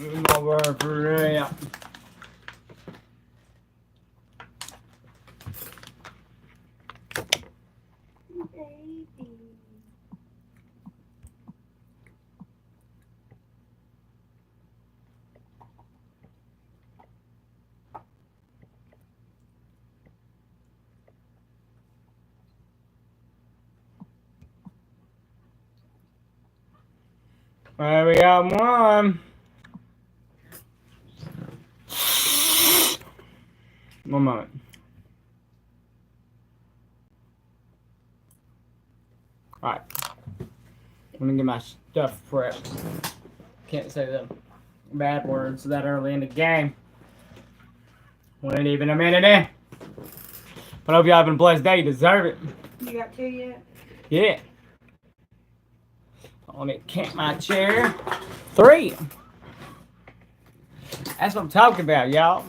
Over for real. There we got one. One moment. Alright. Let me get my stuff prepped. Can't say the bad words that early in the game. We ain't even a minute in. But I hope y'all having a blessed day. You deserve it. You got 2 yet? Yeah. On it, can't my chair. 3. That's what I'm talking about, y'all.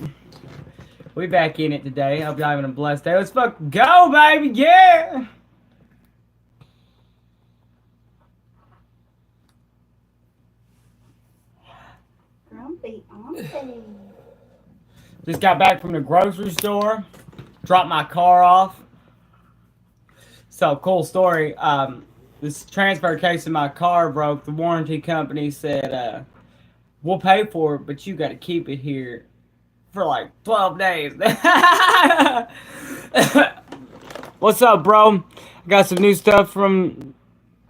We back in it today. Hope y'all having a blessed day. Let's fucking go, baby. Yeah. Grumpy Auntie. Just got back from the grocery store. Dropped my car off. So, cool story. This transfer case in my car broke. The warranty company said, we'll pay for it, but you got to keep it here for like 12 days. What's up, bro? I got some new stuff from...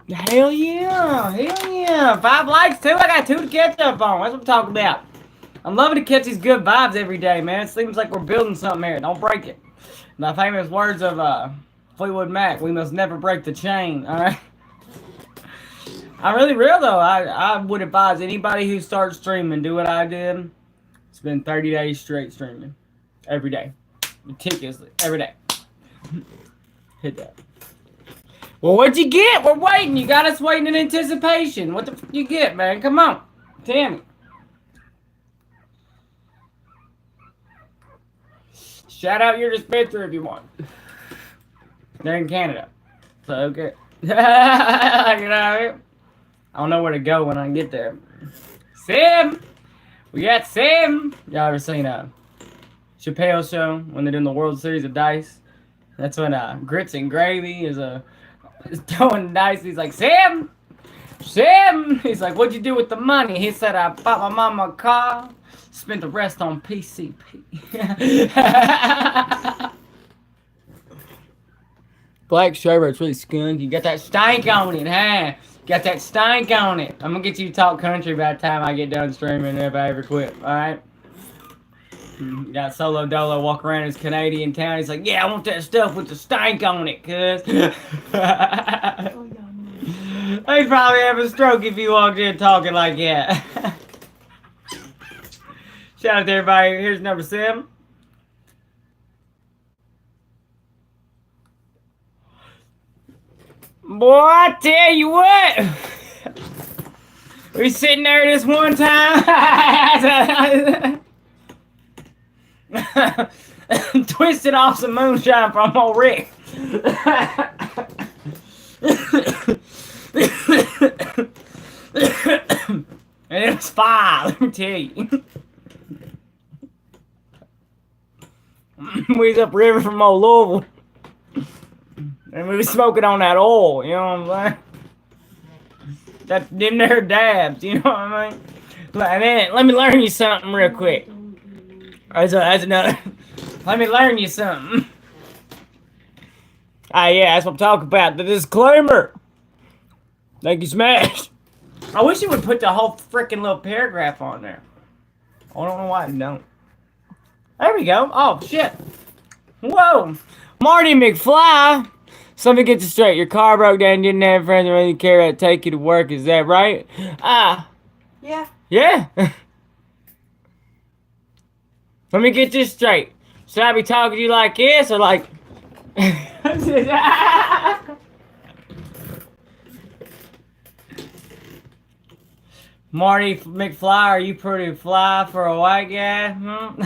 Hell yeah. Hell yeah. 5 likes, too. I got 2 to catch up on. That's what I'm talking about. I'm loving to catch these good vibes every day, man. It seems like we're building something here. Don't break it. The famous words of Fleetwood Mac, we must never break the chain, all right? I'm really real, though. I would advise anybody who starts streaming, do what I did. It's been 30 days straight streaming. Every day. Meticulously. Every day. Hit that. Well, what'd you get? We're waiting. You got us waiting in anticipation. What the f*** you get, man? Come on. Tell me. Shout out your dispenser if you want. They're in Canada. So, okay. You know what I mean? I don't know where to go when I get there. Sim! We got Sim! Y'all ever seen a Chappelle show when they're doing the World Series of Dice? That's when Grits and Gravy is throwing dice. He's like, Sim! Sim! He's like, what'd you do with the money? He said, I bought my mama a car, spent the rest on PCP. Black sherbet's really skunky. Got that stank on it, huh? Got that stank on it. I'm gonna get you to talk country by the time I get done streaming if I ever quit, alright? Got Solo Dolo walk around his Canadian town. He's like, yeah, I want that stuff with the stank on it, cuz. He'd probably have a stroke if he walked in talking like that. Shout out to everybody. Here's number 7. Boy, I tell you what. We sitting there this one time. Twisted off some moonshine from old Rick. And it was fire, let me tell you. We was upriver from old Louisville. And we was smoking on that oil, you know what I'm saying? Them there dabs, you know what I mean? Like, man, let me learn you something real quick. That's another. Let me learn you something. Ah, yeah, that's what I'm talking about. The disclaimer. Thank you, Smash. I wish you would put the whole freaking little paragraph on there. I don't know why I don't. There we go. Oh, shit. Whoa. Marty McFly. So let me get this straight. Your car broke down, didn't have friends or really care about to take you to work. Is that right? Yeah. Yeah. Let me get this straight. Should I be talking to you like this or like... Marty McFly, are you pretty fly for a white guy? Hmm?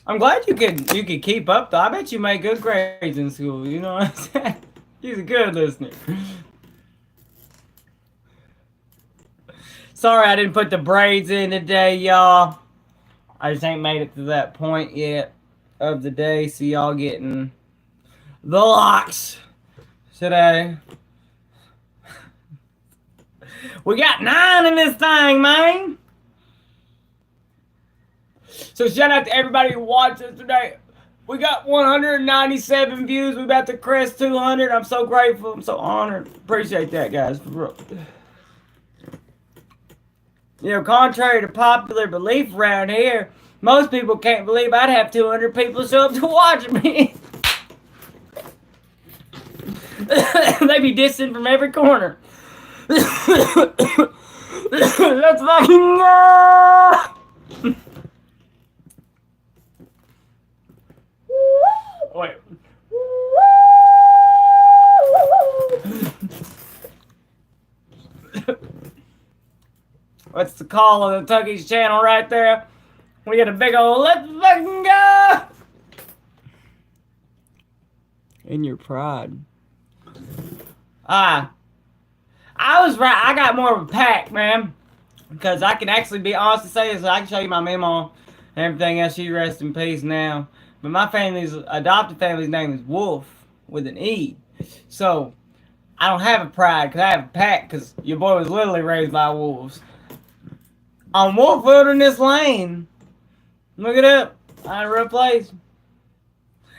I'm glad you could keep up though. I bet you made good grades in school. You know what I'm saying? He's a good listener. Sorry I didn't put the braids in today, y'all. I just ain't made it to that point yet of the day, so y'all getting the locks today. We got 9 in this thing, man. So shout out to everybody who watched us today. We got 197 views. We about to crest 200. I'm so grateful. I'm so honored. Appreciate that, guys. You know, contrary to popular belief around here, most people can't believe I'd have 200 people show up to watch me. They be dissing from every corner. Let's fucking go! Wait. What's the call of the Tucky's channel right there? We got a big old let's fucking go! In your pride. I was right. I got more of a pack, man. Because I can actually be honest to say this. I can show you my memo and everything else. She rests in peace now. But my family's adopted family's name is Wolf with an E. So I don't have a pride because I have a pack because your boy was literally raised by wolves. On Wolf Wilderness Lane. Look it up. I had a real place.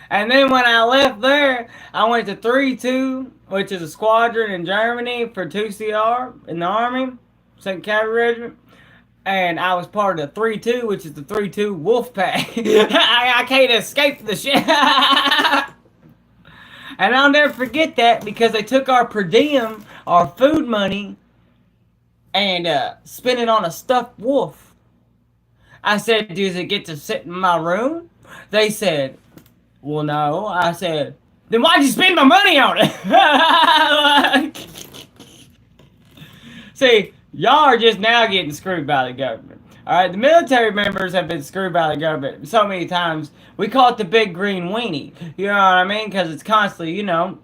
And then when I left there, I went to 3-2, which is a squadron in Germany for 2CR in the Army, 2nd Cavalry Regiment. And I was part of the 3-2, which is the 3-2 Wolf Pack. I can't escape the shit. And I'll never forget that because they took our per diem, our food money, and spent it on a stuffed wolf. I said, does it get to sit in my room? They said, well, no. I said, then why'd you spend my money on it? See, y'all are just now getting screwed by the government. Alright, the military members have been screwed by the government so many times. We call it the big green weenie. You know what I mean? Because it's constantly, you know,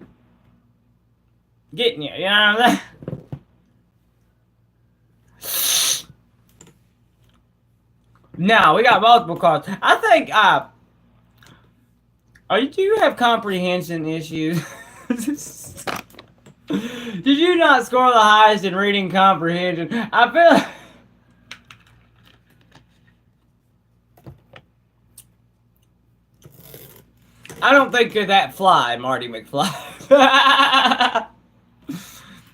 getting you. You know what I'm saying? No, we got multiple calls. I think, do you have comprehension issues? Did you not score the highest in reading comprehension? I feel like... I don't think you're that fly, Marty McFly.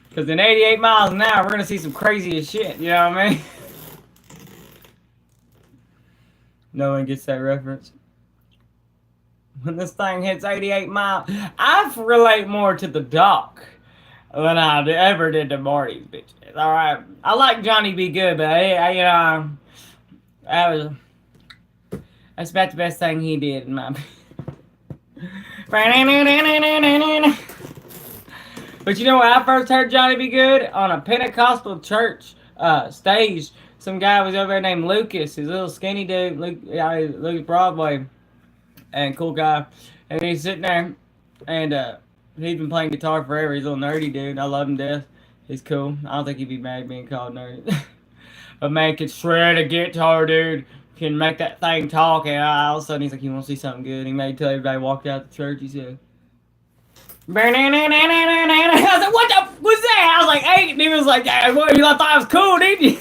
Because in 88 miles an hour, we're going to see some crazy as shit. You know what I mean? No one gets that reference. When this thing hits 88 miles, I relate more to the Doc than I ever did to Marty's bitches. All right, I like Johnny B. Good, but that's about the best thing he did in my opinion. But you know when I first heard Johnny B. Good on a Pentecostal church stage, some guy was over there named Lucas, his little skinny dude, Lucas Broadway. And cool guy, and he's sitting there, and he's been playing guitar forever. He's a little nerdy dude. I love him to death. He's cool. I don't think he'd be mad being called nerdy. A man can shred a guitar, dude. Can make that thing talk, and all of a sudden he's like, "You want to see something good?" He made tell everybody walked out the church. He said, I was like, "What the? What's that?" I was like, "Hey," and he was like, "What? You thought I was cool, didn't you?"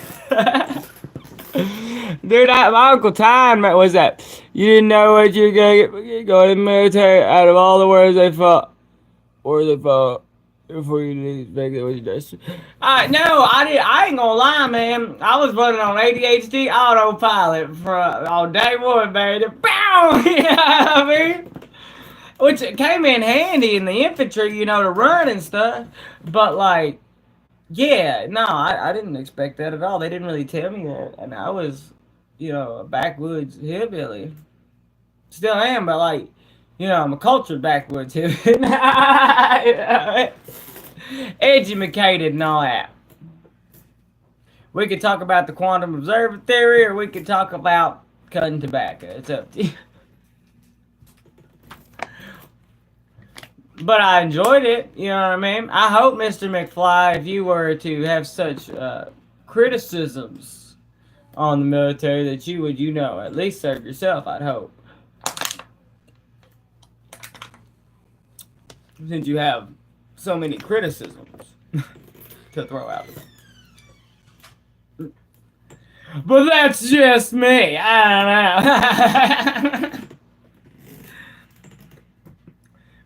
Dude, my Uncle Ty was that. You didn't know what you were going to get going in the military out of all the words they fought. Or they fought before you expect what you just. No, I ain't gonna lie, man. I was running on ADHD autopilot on day one, baby. Bow! You know what I mean? Which came in handy in the infantry, you know, to run and stuff. But, like, yeah, no, I didn't expect that at all. They didn't really tell me that. And I was, you know, a backwoods hillbilly. Still am, but like, you know, I'm a cultured backwoods hillbilly. Educated and all that. We could talk about the quantum observer theory, or we could talk about cutting tobacco. It's up to you. But I enjoyed it, you know what I mean? I hope, Mr. McFly, if you were to have such criticisms on the military that you would, at least serve yourself, I'd hope. Since you have so many criticisms to throw out. But that's just me. I don't know.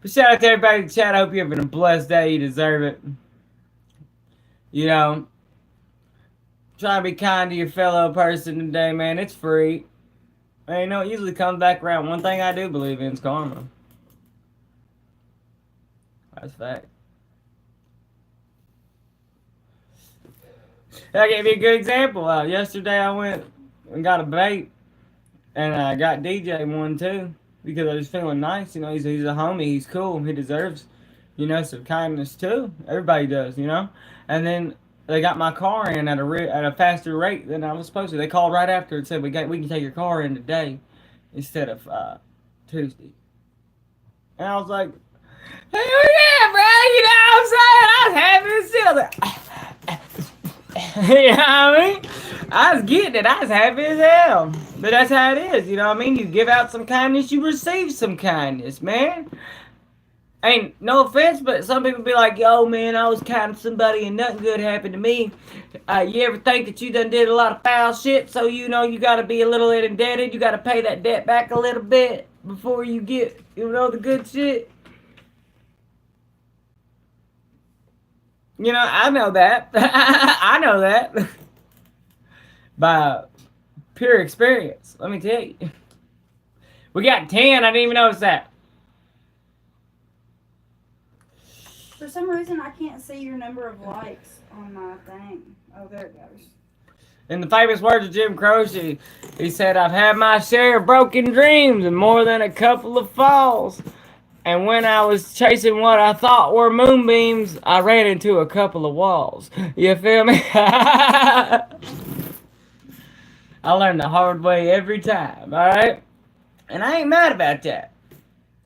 But shout out to everybody in the chat. I hope you're having a blessed day. You deserve it. Try to be kind to your fellow person today, man. It's free. And it usually comes back around. One thing I do believe in is karma. That's fact. I'll give you a good example. Yesterday I went and got a bait, and I got DJ one too because I was feeling nice. He's a homie. He's cool. He deserves, some kindness too. Everybody does, And then they got my car in at a faster rate than I was supposed to. They called right after and said we can take your car in today instead of Tuesday. And I was like, hell yeah, bro! You know what I'm saying? I was happy as hell. You know what I mean? I was getting it. I was happy as hell. But that's how it is. You know what I mean? You give out some kindness, you receive some kindness, man. Ain't no offense, but some people be like, yo, man, I was kind to somebody and nothing good happened to me. You ever think that you done did a lot of foul shit, so you got to be a little bit indebted? You got to pay that debt back a little bit before you get, the good shit? I know that. I know that. By pure experience, let me tell you. We got 10. I didn't even notice that. For some reason, I can't see your number of likes on my thing. Oh, there it goes. In the famous words of Jim Croce, he said, I've had my share of broken dreams and more than a couple of falls. And when I was chasing what I thought were moonbeams, I ran into a couple of walls. You feel me? I learned the hard way every time, alright? And I ain't mad about that.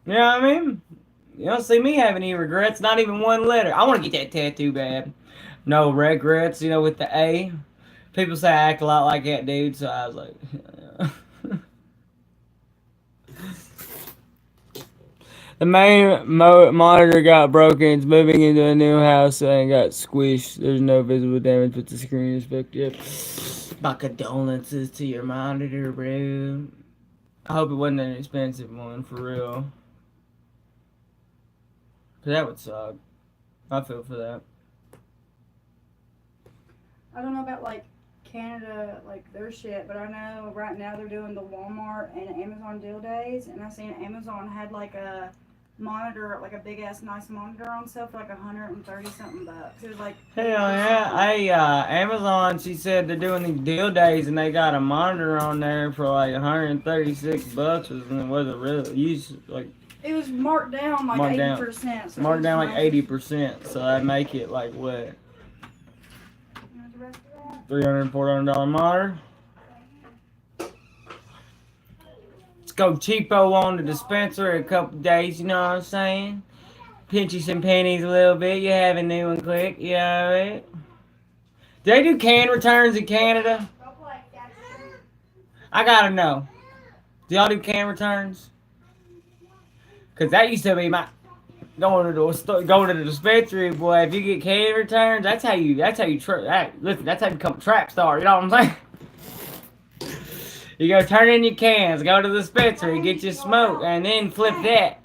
You know what I mean? You don't see me having any regrets, not even one letter. I want to get that tattoo bad. No regrets, with the A. People say I act a lot like that dude, so I was like... The main monitor got broken. It's moving into a new house and got squished. There's no visible damage, but the screen is fucked up. My condolences to your monitor, bro. I hope it wasn't an expensive one, for real. Cause that would suck. I feel for that. I don't know about, Canada, their shit, but I know right now they're doing the Walmart and Amazon deal days, and I seen Amazon had, a monitor, a big ass nice monitor on sale for $130 something bucks. It was hell yeah. Hey, Amazon, she said they're doing these deal days and they got a monitor on there for $136, and it wasn't really used it was marked down 80%. So marked down 80%, so that'd make it what? $300, $400 monitor. Go cheapo on the dispenser in a couple days, you know what I'm saying? Pinch you some pennies a little bit, you have a new one quick, you know what I mean? Do they do can returns in Canada? I gotta know. Do y'all do can returns? Cause that used to be my going to the dispensary, boy. If you get can returns, that's how you that's how you become a trap star, you know what I'm saying? You go turn in your cans, go to the dispensary, get your smoke, and then flip that.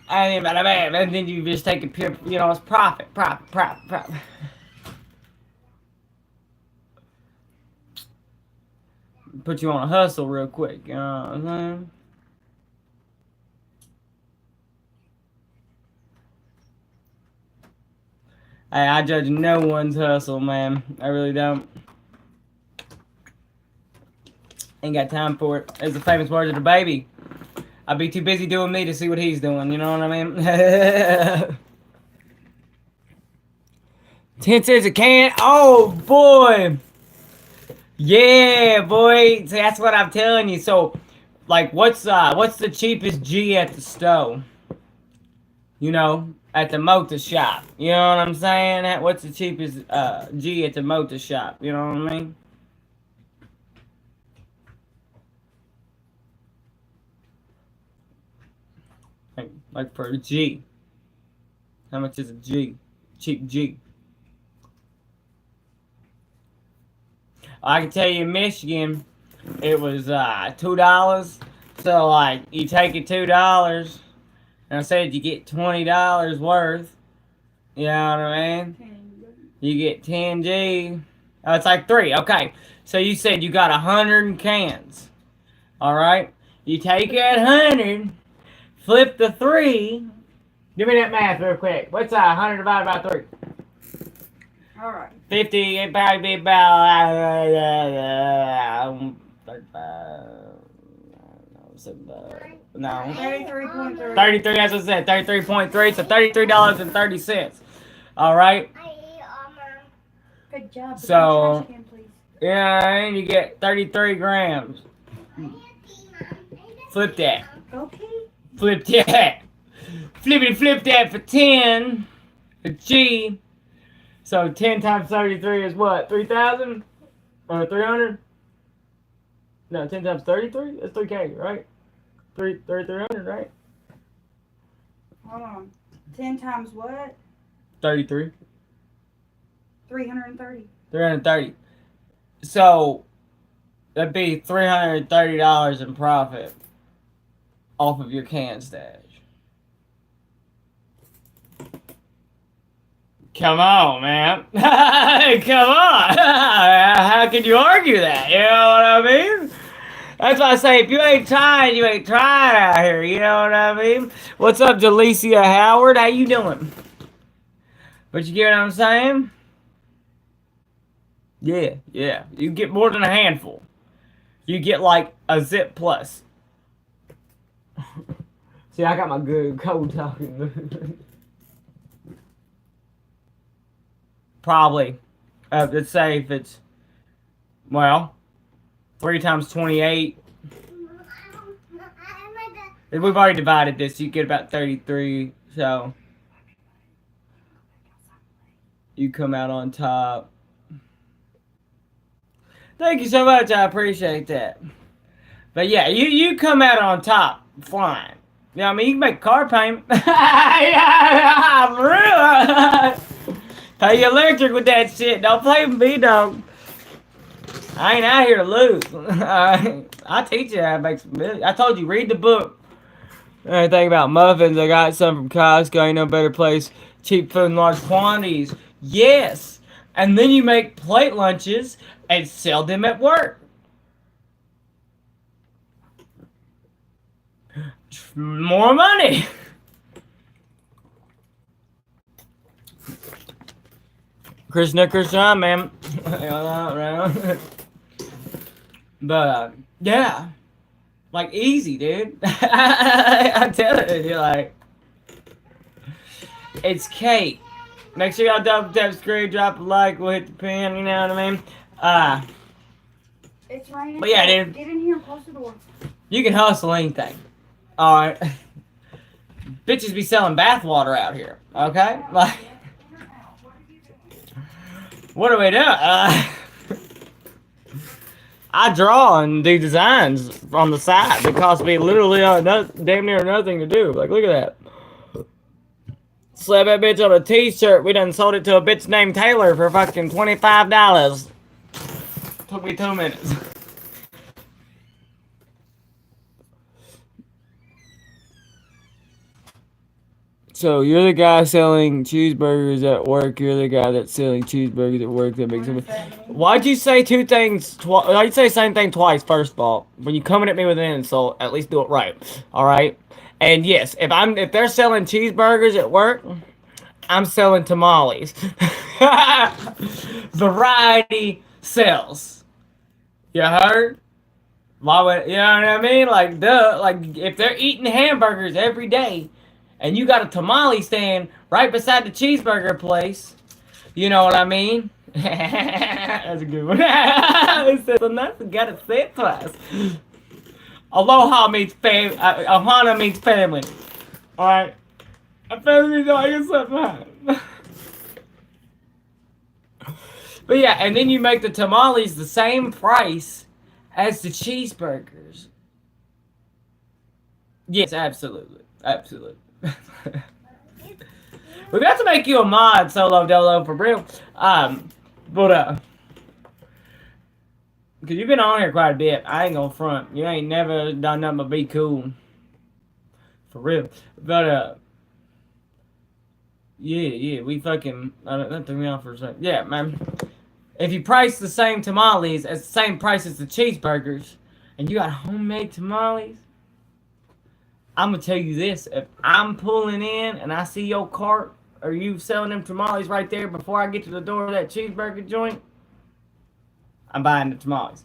And then you just take a pure, it's profit. Put you on a hustle real quick, you know what I'm saying? Hey, I judge no one's hustle, man. I really don't. Ain't got time for it. As the famous words of the baby. I'd be too busy doing me to see what he's doing, you know what I mean? 10 cents a can. Oh, boy. Yeah, boy. See, that's what I'm telling you. So, what's the cheapest G at the stove? You know, at the motor shop. You know what I'm saying? What's the cheapest G at the motor shop? You know what I mean? Like for a G. How much is a G? Cheap G. I can tell you in Michigan, it was $2. So like you take it $2, and I said you get $20 worth. You know what I mean? You get 10 G. Oh, it's like 3. Okay. So you said you got 100 cans. All right. You take that 100, flip the 3. Give me that math real quick. What's 100 divided by 3? All right. 50. It probably be about 35. No. 33.3. 33. That's what I said. 33.3. So $33.30. All right. Good job. So, yeah, and you get 33 grams. Flip that. Okay. Flip that. Flip that for 10. A G. So 10 times 33 is what? 3,000? Or 300? No, 10 times 33? That's 3K, right? 3,300, right? Hold on. 10 times what? 33. 330. 330. So, that'd be $330 in profit off of your can stash. Come on, man. Come on. How can you argue that? You know what I mean? That's why I say, if you ain't trying, you ain't trying out here. You know what I mean? What's up, Jalecia Howard? How you doing? But you get what I'm saying? Yeah. You get more than a handful. You get like a zip plus. See, I got my good code talking. Probably. Let's say if it's, well, 3 times 28. We've already divided this. You get about 33. So, you come out on top. Thank you so much. I appreciate that. But yeah, you come out on top flying. You know what I mean? You can make a car payment. Yeah, for real. Pay your electric with that shit. Don't play with me, dog. I ain't out here to lose. I teach you how to make some million. I told you, read the book. Anything about muffins? I got some from Costco. Ain't no better place. Cheap food in large quantities. Yes. And then you make plate lunches and sell them at work. More money. Krishna, man. But, yeah. Like, easy, dude. I'm telling you, like, it's cake. Make sure y'all double tap screen, drop a like, we'll hit the pin, you know what I mean? It's raining. But yeah, dude. Get in here and close the door. You can hustle anything. Alright. Bitches be selling bathwater out here, okay? Like, what do we do? I draw and do designs on the side. It costs me literally damn near nothing to do. Like, look at that. Slap that bitch on a t-shirt. We done sold it to a bitch named Taylor for fucking $25. Took me 2 minutes. So you're the guy selling cheeseburgers at work. You're the guy that's selling cheeseburgers at work. That makes sense. Why'd you say two things? Why'd you say the same thing twice? First of all, when you coming at me with an insult, at least do it right. All right. And yes, if they're selling cheeseburgers at work, I'm selling tamales. Variety sells. You heard? Why would, you know what I mean? Like, duh. Like, if they're eating hamburgers every day, and you got a tamale stand right beside the cheeseburger place, you know what I mean? That's a good one. It says, enough, gotta say it twice. Aloha means family. Ohana means family. Alright? I felt me like something. But yeah, and then you make the tamales the same price as the cheeseburgers. Yes, absolutely. Absolutely. We got to make you a mod, Solo Dolo, for real. But because you've been on here quite a bit. I ain't gonna front. You ain't never done nothing but be cool. For real. But yeah, we fucking that threw me off for a second. Yeah, man. If you price the same tamales as the same price as the cheeseburgers, and you got homemade tamales, I'm gonna tell you this: if I'm pulling in and I see your cart or you selling them tamales right there before I get to the door of that cheeseburger joint, I'm buying the tamales.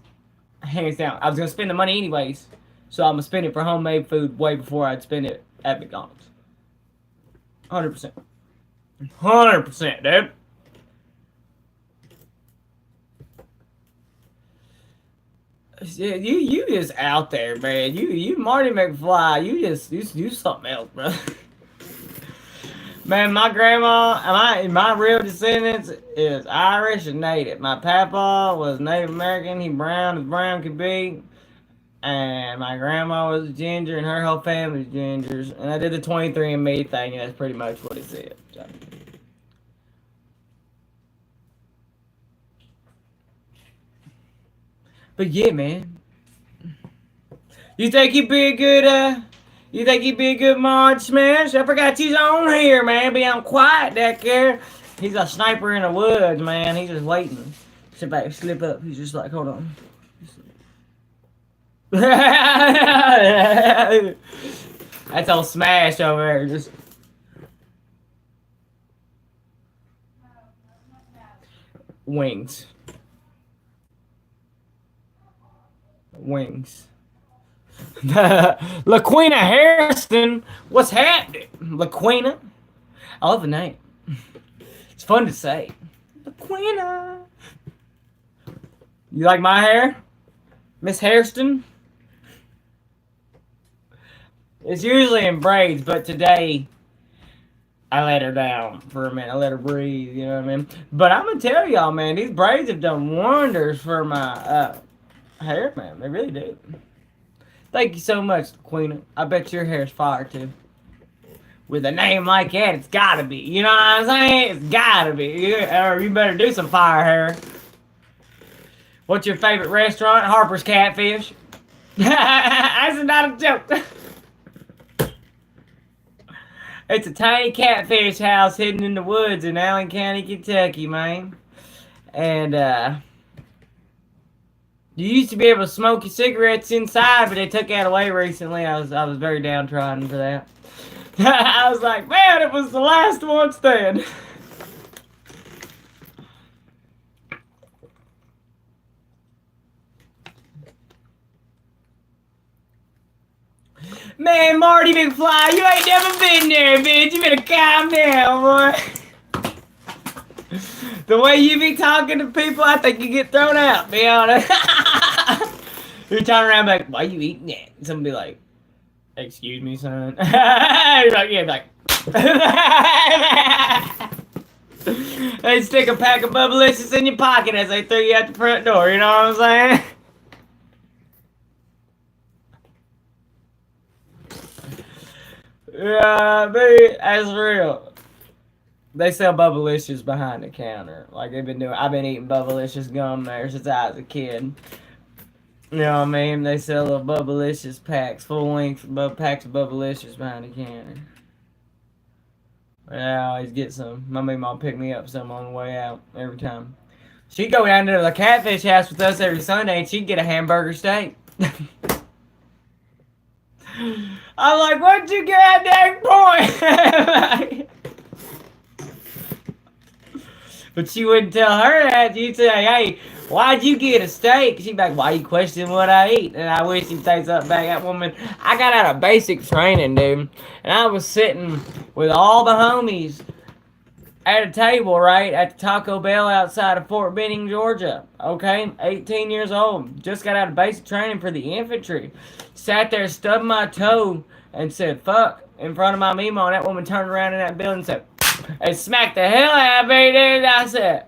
Hands down. I was gonna spend the money anyways, so I'm gonna spend it for homemade food way before I'd spend it at McDonald's. 100%. 100%, dude. Yeah, you just out there, man. You Marty McFly. You something else, bro. Man, my grandma, my real descendants is Irish and Native. My papa was Native American. He brown as brown could be. And my grandma was a ginger, and her whole family was gingers. And I did the 23andMe thing, and that's pretty much what it said. So. But yeah, man. You think he'd be a good, you think he'd be a good mod smash? I forgot he's on here, man. Be on quiet back there. He's a sniper in the woods, man. He's just waiting. Sit back, slip up. He's just like, hold on. That's all smash over there. Just wings. Wings. LaQuina Harrison, what's happening? LaQuina, I love the name. It's fun to say. LaQuina. You like my hair, Miss Hairston? It's usually in braids, but today I let her down for a minute. I let her breathe, you know what I mean? But I'm gonna tell y'all, man, these braids have done wonders for my hair, man. They really do. Thank you so much, Queen. I bet your hair's fire too. With a name like that, it's gotta be. You know what I'm saying? It's gotta be. Or you better do some fire hair. What's your favorite restaurant? Harper's Catfish. That's not a joke. It's a tiny catfish house hidden in the woods in Allen County, Kentucky, man. And you used to be able to smoke your cigarettes inside, but they took that away recently. I was very downtrodden for that. I was like, man, it was the last one standing. Man, Marty McFly, you ain't never been there, bitch. You better calm down, boy. The way you be talking to people, I think you get thrown out, be honest. You turn around like, why you eating that? And somebody be like, excuse me, son. You're like, yeah, like. They stick a pack of Bubblicious in your pocket as they throw you out the front door, you know what I'm saying? Yeah, dude, that's real. They sell Bubblicious behind the counter. Like they've been doing. I've been eating Bubblicious gum there since I was a kid. You know what I mean? They sell little Bubblicious packs, full length packs of Bubblicious behind the counter. Yeah, I always get some. My mom pick me up some on the way out every time. She'd go down to the catfish house with us every Sunday and she'd get a hamburger steak. I'm like, what'd you get at that point? But she wouldn't tell her that. You'd say, hey, why'd you get a steak? She'd be like, why you question what I eat? And I wish she'd say something back. That woman, I got out of basic training, dude. And I was sitting with all the homies at a table, right, at the Taco Bell outside of Fort Benning, Georgia. Okay, 18 years old. Just got out of basic training for the infantry. Sat there, stubbed my toe, and said, fuck, in front of my Mimo, and that woman turned around in that building and said, and smacked the hell out of me, dude. I said,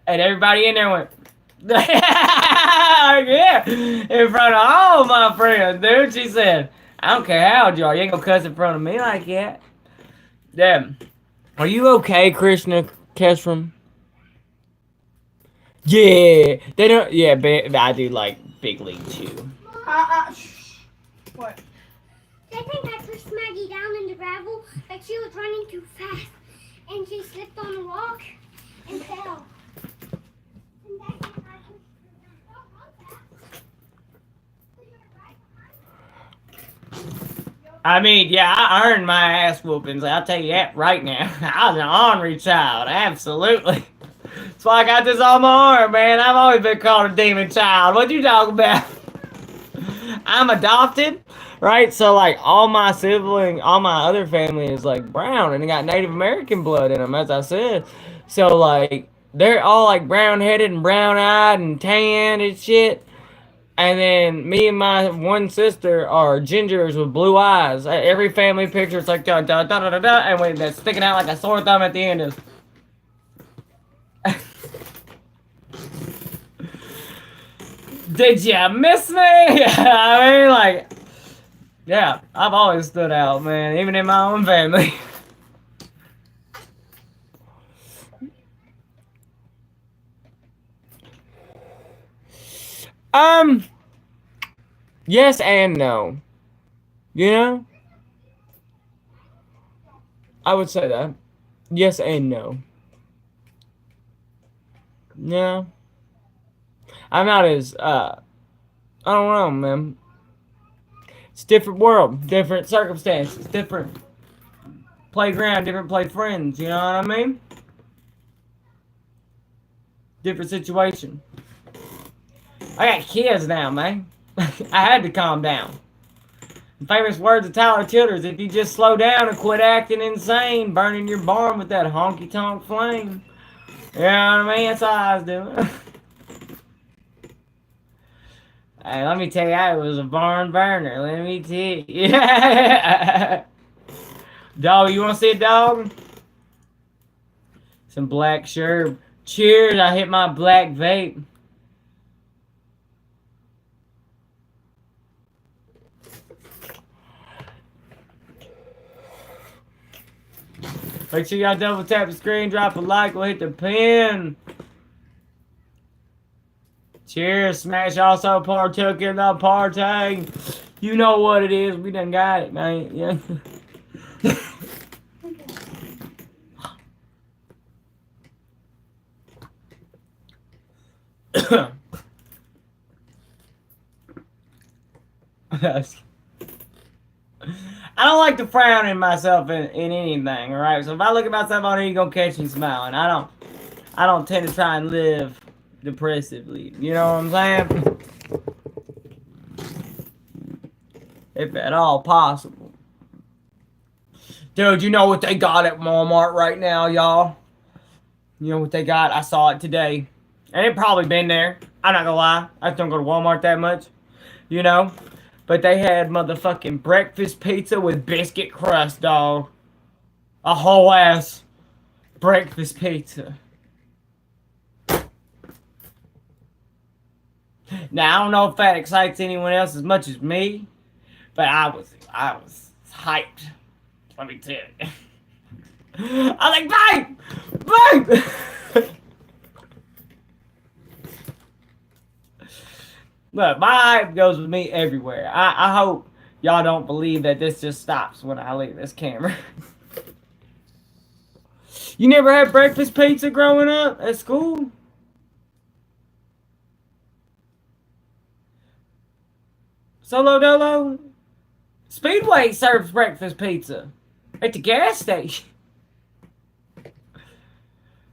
and everybody in there went, yeah, in front of all my friends, dude. She said, I don't care how old you are, you ain't gonna cuss in front of me like that. Damn. Are you okay, Krishna Kesram? Yeah, they don't. Yeah, I do like Big League too. What? I think I pushed Maggie down in the gravel, like she was running too fast, and she slipped on a rock and fell. And that's when I pushed her down. I mean, yeah, I earned my ass whoopings. I'll tell you that right now. I was an ornery child, absolutely. That's why I got this on my arm, man. I've always been called a demon child. What you talking about? I'm adopted, right? So, like, all my other family is, like, brown, and they got Native American blood in them, as I said. So, like, they're all, like, brown-headed and brown-eyed and tan and shit. And then me and my one sister are gingers with blue eyes. Every family picture, it's like, da da da da da da, and when that's sticking out like a sore thumb at the end is... Did you miss me? I mean, like, yeah, I've always stood out, man, even in my own family. Yes and no. You know? I would say that. Yes and no. Yeah. I'm not as, I don't know, man. It's a different world, different circumstances, different playground, different play friends, you know what I mean? Different situation. I got kids now, man. I had to calm down. The famous words of Tyler Childers, if you just slow down and quit acting insane, burning your barn with that honky-tonk flame. You know what I mean? That's all I was doing. Hey, let me tell you, I was a barn burner. Let me tell you. Dog, you want to see a dog? Some black sherb. Cheers, I hit my black vape. Make sure y'all double tap the screen, drop a like, we'll hit the pin. Cheers, Smash also partook in the party. You know what it is, we done got it, man. Yeah. I don't like to frown in myself in anything, alright? So if I look at myself on here, you're gonna catch me smiling. I don't tend to try and live depressively. You know what I'm saying? If at all possible. Dude, you know what they got at Walmart right now, y'all? You know what they got? I saw it today. And it probably been there. I'm not gonna lie. I just don't go to Walmart that much. You know? But they had motherfucking breakfast pizza with biscuit crust, dog. A whole ass breakfast pizza. Now, I don't know if that excites anyone else as much as me, but I was hyped. Let me tell you. I was like, babe! Look, my hype goes with me everywhere. I hope y'all don't believe that this just stops when I leave this camera. You never had breakfast pizza growing up at school? Solo Dolo? Speedway serves breakfast pizza at the gas station.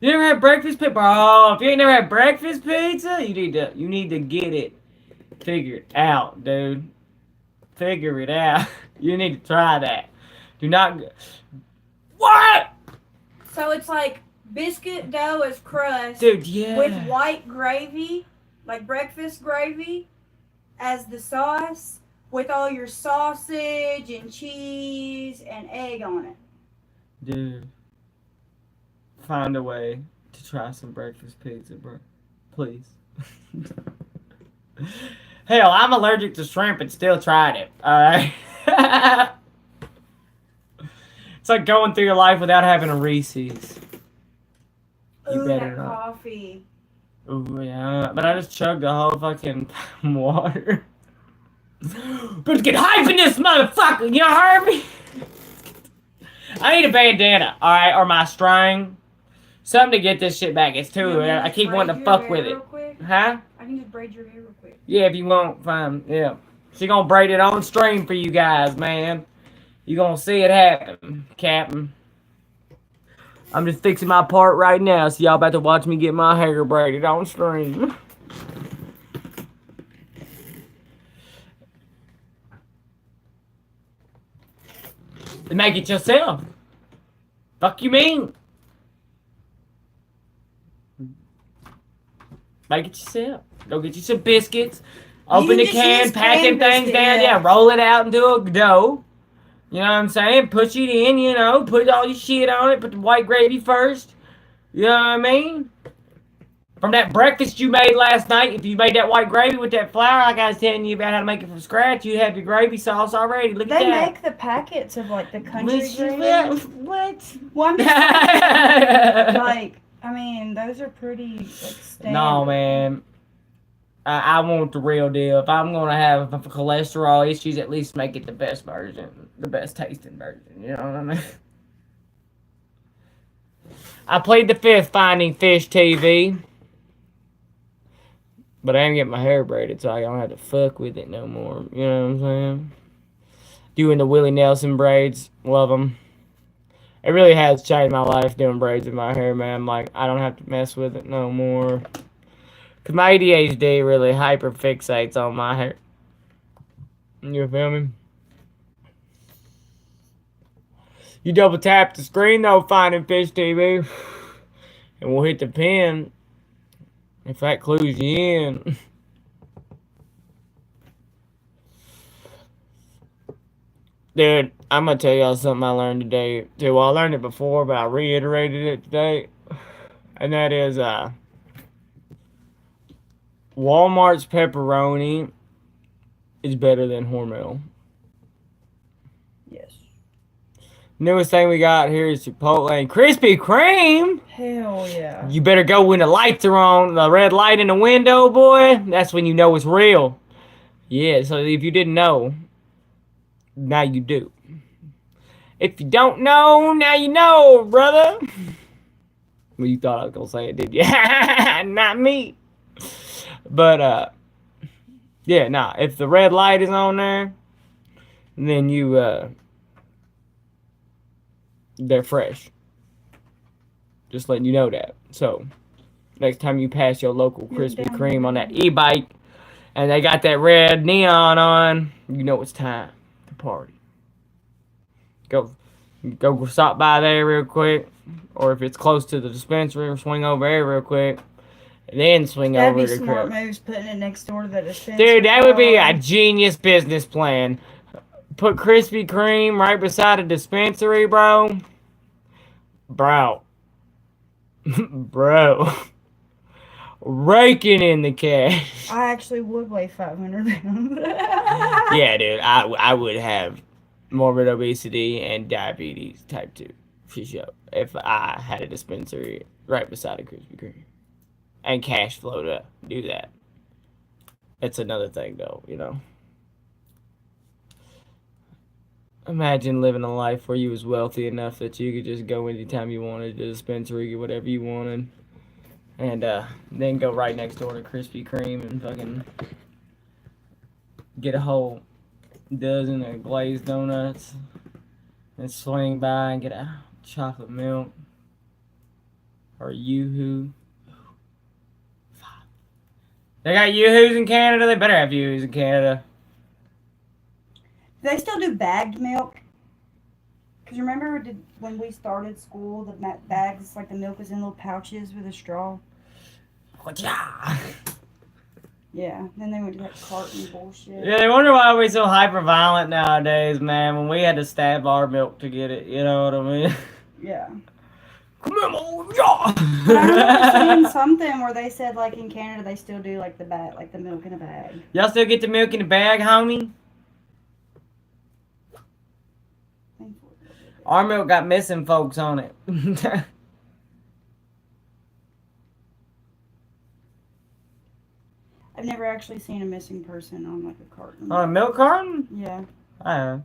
You never had breakfast pizza? Bro, if you ain't never had breakfast pizza, you need to get it figured out, dude. Figure it out. You need to try that. Do not... What? So it's like biscuit dough as crust. Dude, yeah. With white gravy, like breakfast gravy, as the sauce with all your sausage and cheese and egg on it. Dude, find a way to try some breakfast pizza, bro. Please. Hell, I'm allergic to shrimp and still tried it. Alright? It's like going through your life without having a Reese's. You Ooh, better that not. coffee. Ooh, yeah. But I just chugged the whole fucking water. But get hype in this motherfucker, you heard me? I need a bandana, alright, or my string. Something to get this shit back. It's too, I keep wanting to fuck with it. Huh? I can just braid your hair real quick. Yeah, if you want, fine. Yeah. She gonna braid it on stream for you guys, man. You gonna see it happen, Captain. I'm just fixing my part right now, so y'all about to watch me get my hair braided on stream. Make it yourself. Fuck you mean? Make it yourself. Go get you some biscuits. Open the can, pack them things down. Yeah, roll it out into a dough. You know what I'm saying? Push it in, you know. Put all your shit on it. Put the white gravy first. You know what I mean? From that breakfast you made last night, if you made that white gravy with that flour, like I was telling you about how to make it from scratch, you have your gravy sauce already. Look at that. They make the packets of like the country gravy. What? Well, I'm just like, I mean, those are pretty like standard. No, man. I want the real deal. If I'm going to have cholesterol issues, at least make it the best version. The best tasting version. You know what I mean? I played the 5th Finding Fish TV. But I ain't getting my hair braided, so I don't have to fuck with it no more. You know what I'm saying? Doing the Willie Nelson braids. Love them. It really has changed my life doing braids in my hair, man. Like, I don't have to mess with it no more. Because my ADHD really hyper fixates on my hair. You feel me? You double tap the screen, though, Finding Fish TV. And we'll hit the pin. If that clues you in. Dude, I'm going to tell y'all something I learned today. Too. Well, I learned it before, but I reiterated it today. And that is, Walmart's pepperoni is better than Hormel. Yes. Newest thing we got here is Chipotle and Krispy Kreme. Hell yeah. You better go when the lights are on. The red light in the window, boy. That's when you know it's real. Yeah, so if you didn't know, now you do. If you don't know, now you know, brother. Well, you thought I was going to say it, did you? Not me. But, yeah, nah. If the red light is on there, then you, they're fresh. Just letting you know that. So, next time you pass your local Krispy Kreme on that e-bike, and they got that red neon on, you know it's time to party. Go stop by there real quick, or if it's close to the dispensary, swing over there real quick, and then swing over to That'd be smart moves, putting it next door to the dispensary. Dude, that would be a genius business plan. Put Krispy Kreme right beside a dispensary, bro. Bro. Raking in the cash. I actually would weigh 500 pounds. Yeah, dude. I would have morbid obesity and diabetes type 2 for sure if I had a dispensary right beside a Krispy Kreme and cash flow to do that. That's another thing, though, you know. Imagine living a life where you was wealthy enough that you could just go anytime you wanted to the dispensary, get whatever you wanted, and then go right next door to Krispy Kreme and fucking get a whole dozen of glazed donuts and swing by and get a chocolate milk or a Yoo-hoo. They got Yoo-hoos in Canada? They better have Yoo-hoos in Canada. They still do bagged milk. Because remember when we started school, the bags, like the milk was in little pouches with a straw? Yeah. Yeah, then they went to that carton bullshit. Yeah, they wonder why we're so hyper violent nowadays, man. When we had to stab our milk to get it, you know what I mean? Yeah. Come on, yeah. But I remember seeing something where they said, like, in Canada, they still do, like, the milk in a bag. Y'all still get the milk in the bag, homie? Our milk got missing folks on it. I've never actually seen a missing person on, like, a carton. On a milk carton? Yeah. I have.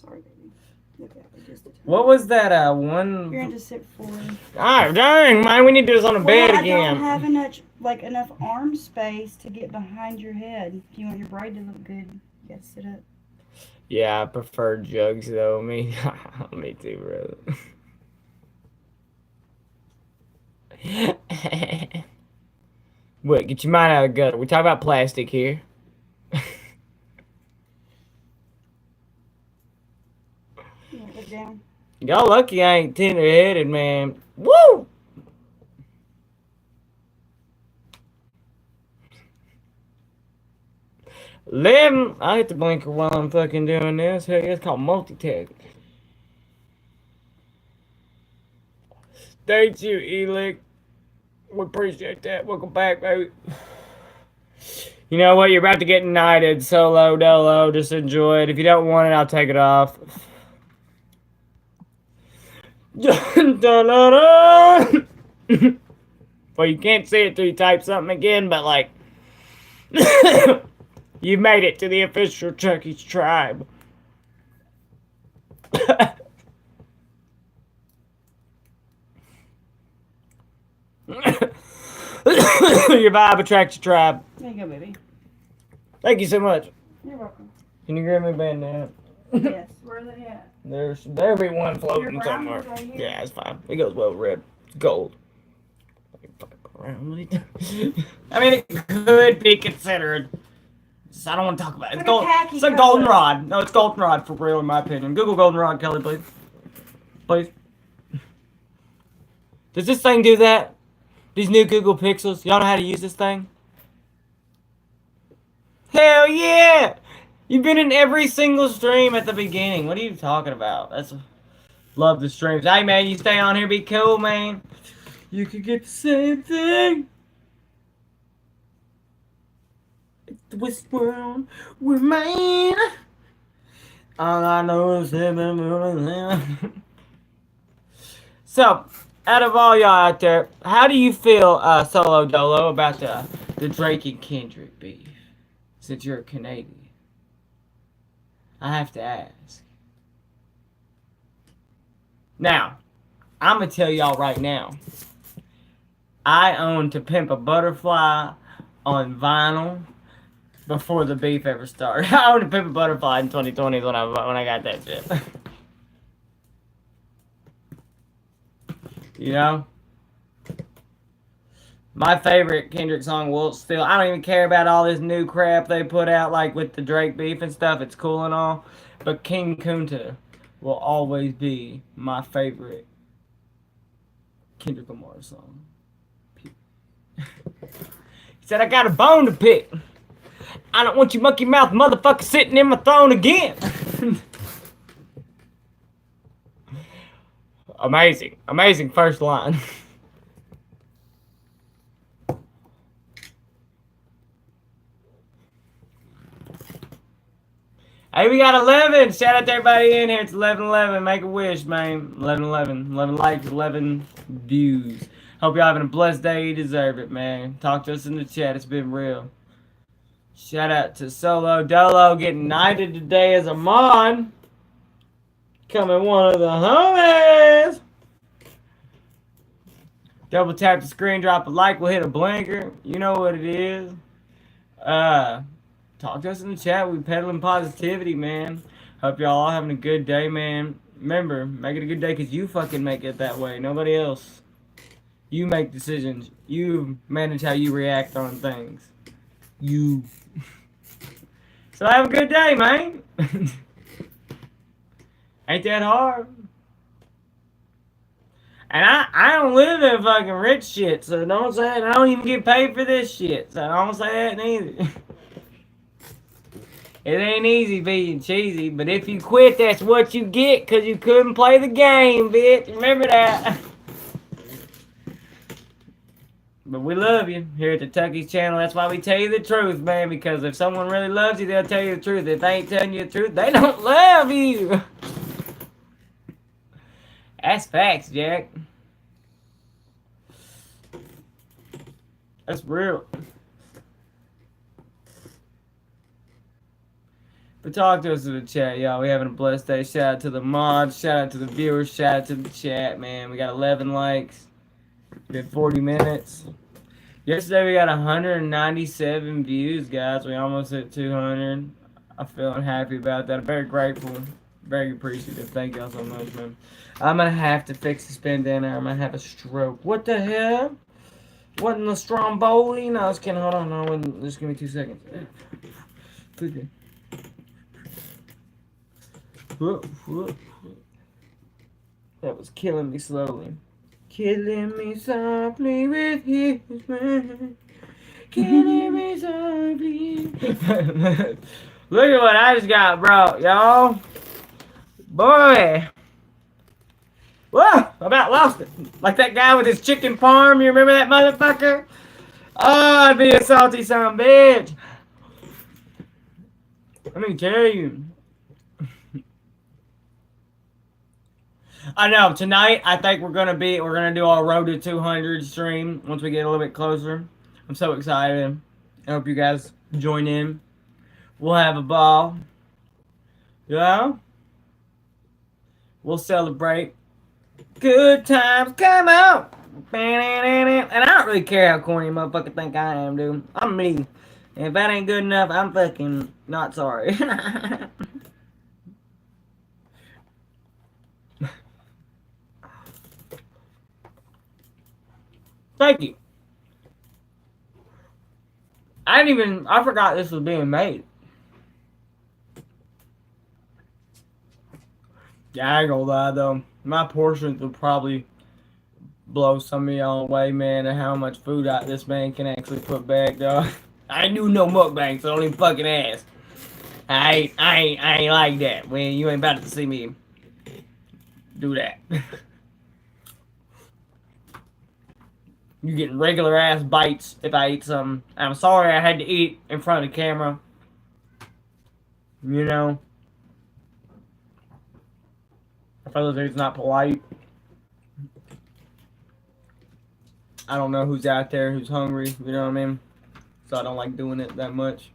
Sorry, baby. Look at me just a time. What was that one? You're going to sit forward. Ah, dang, man, we need to do this on the bed again. I don't have enough arm space to get behind your head. If you want your braid to look good, you gotta sit up. Yeah, I prefer jugs though. Me too, brother. What? Get your mind out of the gutter. We talk about plastic here. You want to look down? Y'all lucky I ain't tender-headed, man. Woo! I hit the blinker while I'm fucking doing this. Hey, it's called multitasking. Thank you, Elick. We appreciate that. Welcome back, baby. You know what? You're about to get knighted. Solo, dolo. Just enjoy it. If you don't want it, I'll take it off. Well, you can't see it till you type something again, but like... You made it to the official Tucky's tribe. Your vibe attracts your tribe. There you go, baby. Thank you so much. You're welcome. Can you grab me a bandana? Yes. Where are they at? There'll be one floating Your brown somewhere. ones right here? Yeah, it's fine. It goes well with red. Gold. I mean, it could be considered. I don't want to talk about it. It's, it's a goldenrod. No, it's goldenrod for real, in my opinion. Google goldenrod, Kelly, please. Please. Does this thing do that? These new Google Pixels? Y'all know how to use this thing? Hell yeah! You've been in every single stream at the beginning. What are you talking about? Love the streams. Hey, man, you stay on here, be cool, man. You could get the same thing. This world we're made. All I know is heaven. So, out of all y'all out there, how do you feel, Solo Dolo, about the Drake and Kendrick beef? Since you're a Canadian, I have to ask. Now, I'm gonna tell y'all right now. I owned To Pimp a Butterfly on vinyl before the beef ever started. I owned To Pimp a Butterfly in 2020 when I got that shit. You know? My favorite Kendrick song will still... I don't even care about all this new crap they put out, like with the Drake beef and stuff. It's cool and all. But King Kunta will always be my favorite Kendrick Lamar song. He said, I got a bone to pick. I don't want you monkey mouth motherfucker sitting in my throne again. Amazing. Amazing first line. Hey, we got 11. Shout out to everybody in here. It's 11-11. Make a wish, man. 11-11. 11 likes, 11 views. Hope y'all having a blessed day. You deserve it, man. Talk to us in the chat. It's been real. Shout out to Solo Dolo getting knighted today as a mod. Coming one of the homies. Double tap the screen, drop a like, we'll hit a blinker. You know what it is. Talk to us in the chat. We peddling positivity, man. Hope y'all all having a good day, man. Remember, make it a good day because you fucking make it that way. Nobody else. You make decisions. You manage how you react on things. You. So have a good day, man. Ain't that hard? And I don't live in fucking rich shit, so don't say it. I don't even get paid for this shit, so don't say that neither. It ain't easy being cheesy, but if you quit, that's what you get, because you couldn't play the game, bitch. Remember that. But we love you here at the Tucky's channel. That's why we tell you the truth, man, because if someone really loves you, they'll tell you the truth. If they ain't telling you the truth, they don't love you. That's facts, Jack. That's real. But talk to us in the chat, y'all. We having a blessed day. Shout out to the mods. Shout out to the viewers. Shout out to the chat, man. We got 11 likes. Been 40 minutes. Yesterday we got 197 views, guys. We almost hit 200. I'm feeling happy about that. I'm very grateful. Very appreciative. Thank y'all so much, man. I'm going to have to fix this bandana. I'm going to have a stroke. What the hell? What in the Stromboli? No, I was kidding. Hold on. No, just give me 2 seconds. Okay. That was killing me slowly. Killing me softly with his man. Killing me softly. Look at what I just got, bro, y'all. Boy. Whoa, I about lost it. Like that guy with his chicken farm. You remember that motherfucker? Oh, I'd be a salty son of a bitch. Let me tell you. I know, tonight I think we're gonna do our Road to 200 stream once we get a little bit closer. I'm so excited. I hope you guys join in. We'll have a ball. Yeah? We'll celebrate. Good times come out. And I don't really care how corny motherfucker think I am, dude. I'm me. And if that ain't good enough, I'm fucking not sorry. Thank you. I forgot this was being made. Yeah, I ain't gonna lie though. My portions will probably blow some of y'all away, man, and how much food this man can actually put back, dog. I ain't do no mukbang, so don't even fucking ask. I ain't like that. When you ain't about to see me do that. You getting regular ass bites if I eat something. I'm sorry I had to eat in front of the camera. You know. I feel like it's not polite. I don't know who's out there who's hungry, you know what I mean? So I don't like doing it that much.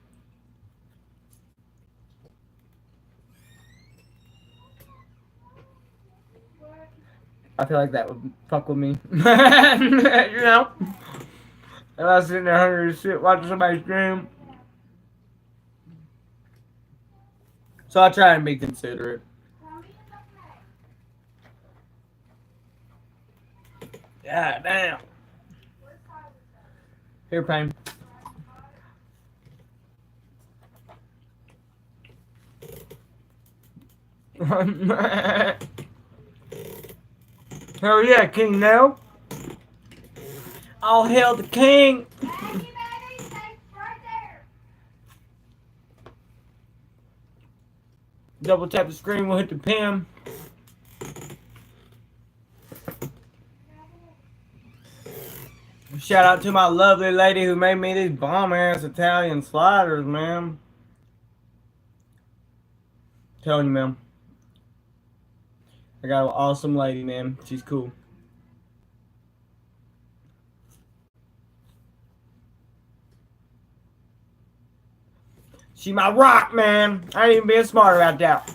I feel like that would fuck with me. You know? If I was sitting there hungry as shit watching somebody stream. So I try and be considerate. God damn. Here, Pain. Hell yeah, King Nell. All hail the king. Double tap the screen, we'll hit the pin. Shout out to my lovely lady who made me these bomb ass Italian sliders, man. Telling you, man. I got an awesome lady, man. She's cool. She my rock, man. I ain't even being smart about that.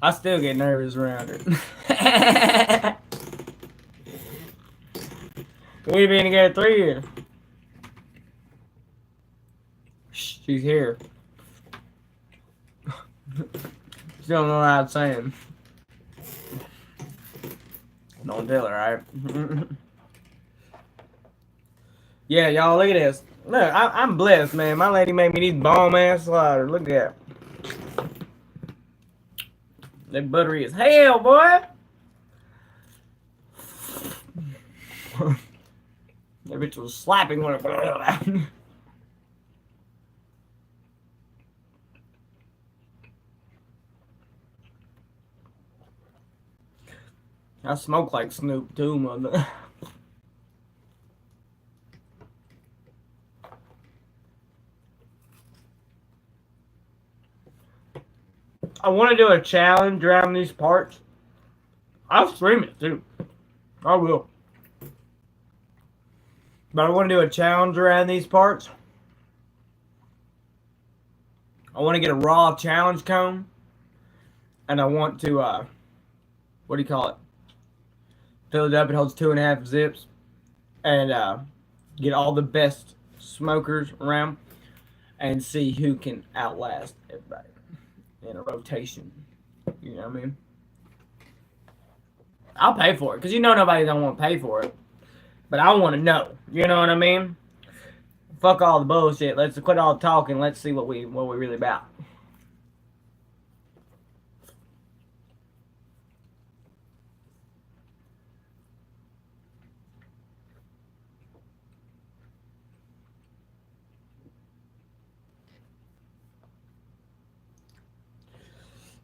I still get nervous around her. We've been together 3 years. She's here. Still don't know what I'm saying. Don't tell her, right? Yeah, y'all, look at this. Look, I'm blessed, man. My lady made me these bomb ass sliders. Look at that. They buttery as hell, boy. That bitch was slapping when it. I smoke like Snoop too, mother. I want to do a challenge around these parts. I'll stream it too. I will. But I want to do a challenge around these parts. I want to get a raw challenge cone. And I want to, what do you call it? Fill it up. It holds 2.5 zips. And get all the best smokers around. And see who can outlast everybody in a rotation. You know what I mean? I'll pay for it. Because you know nobody don't want to pay for it. But I want to know. You know what I mean? Fuck all the bullshit. Let's quit all the talking. Let's see what we really about.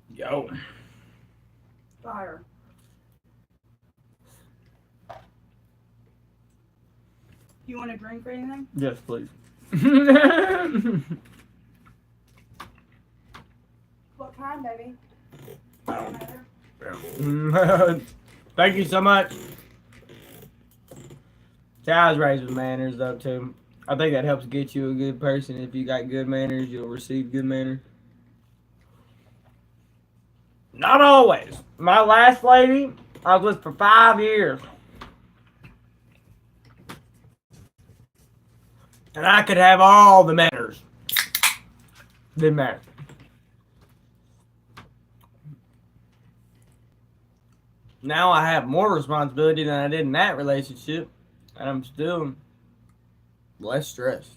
Yo. Fire. You want a drink or anything? Yes, please. What kind, baby? Doesn't matter. Thank you so much. See, I was raised with manners, though, too. I think that helps get you a good person. If you got good manners, you'll receive good manners. Not always. My last lady, I was with for 5 years. And I could have all the manners. Didn't matter. Now I have more responsibility than I did in that relationship. And I'm still less stressed.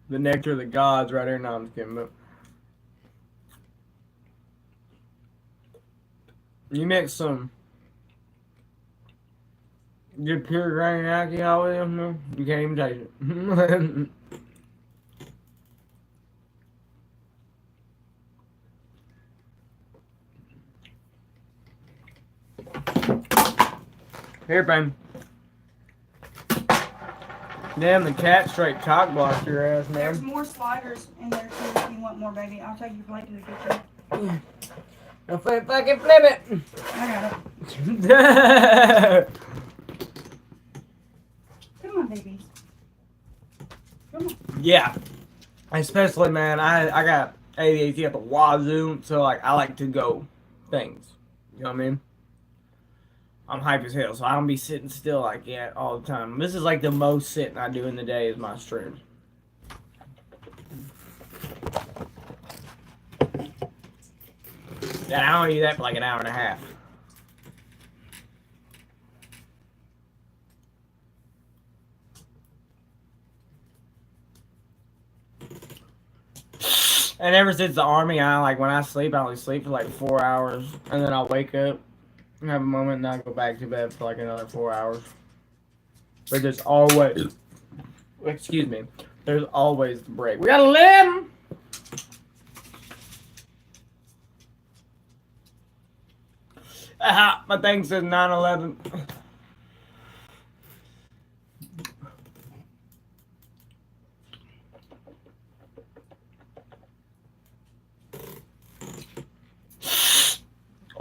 The nectar of the gods right here. No, I'm just kidding. But you mix some good pure grain alcohol with them, you can't even taste it. Here, babe. Damn, the cat straight cock blocked your ass, man. There's more sliders in there too if you want more, baby. I'll take your plate to the kitchen. Don't fucking flip it. I got it. Come on, baby. Come on. Yeah. Especially, man, I got ADHD at the wazoo, so like I like to go things. You know what I mean? I'm hype as hell, so I don't be sitting still like that all the time. This is like the most sitting I do in the day is my streams. And I only do that for like an hour and a half. And ever since the army, I like when I sleep, I only sleep for like 4 hours, and then I'll wake up and have a moment, and I'll go back to bed for like another 4 hours. But there's always, excuse me, there's always the break. We got a limb. My thing says 9/11.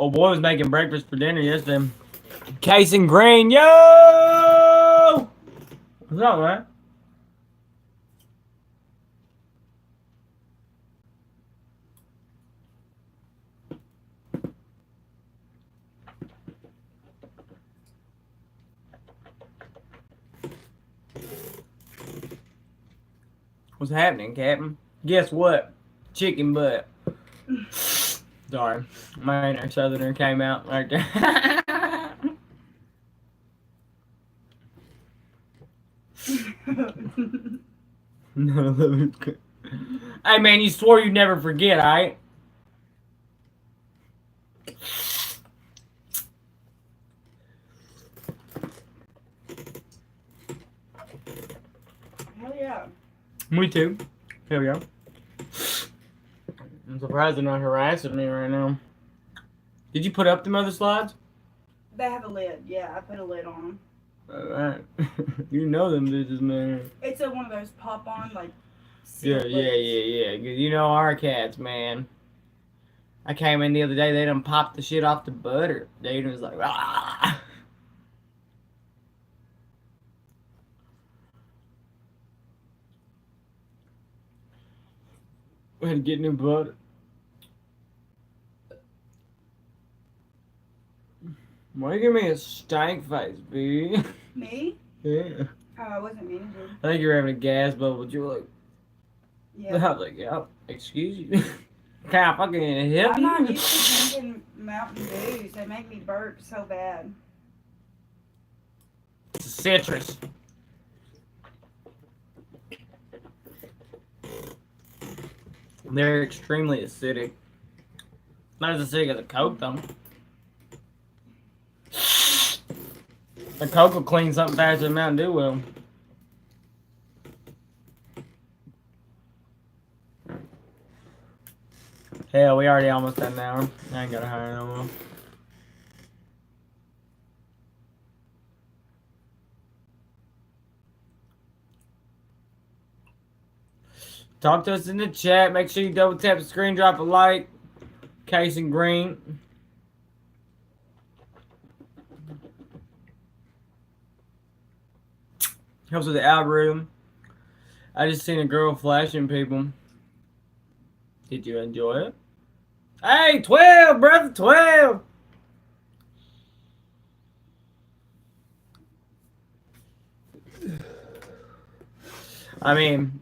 Oh boy was making breakfast for dinner yesterday. Case and Green, yo! What's up, man? What's happening, Captain? Guess what? Chicken butt. Sorry, my inner southerner came out right there. Hey man, you swore you'd never forget, alright? Hell yeah. Me too. Here we go. I'm surprised they're not harassing me right now. Did you put up the other slides? They have a lid. Yeah, I put a lid on them. Alright. You know them bitches, man. It's one of those pop-on, like, Yeah, sealed yeah, lids. yeah. You know our cats, man. I came in the other day, they done popped the shit off the butter. Dude was like, ah. We had to get new butter. Why you give me a stank face, B? Me? Yeah. Oh, I wasn't meaning to. I think you were having a gas bubble, but you were like, Yeah. I was like, yeah, excuse you. Can I fucking help I'm not you? used to drinking Mountain Dews. They make me burp so bad. It's a citrus. They're extremely acidic. Not as acidic as a Coke, though. A Coke will clean something faster than Mountain Dew will. Hell, we already almost done an hour. I ain't gotta hire no more. Talk to us in the chat. Make sure you double tap the screen, drop a like. Case and green. Helps with the algorithm. I just seen a girl flashing people. Did you enjoy it? Hey, 12, brother, 12. I mean,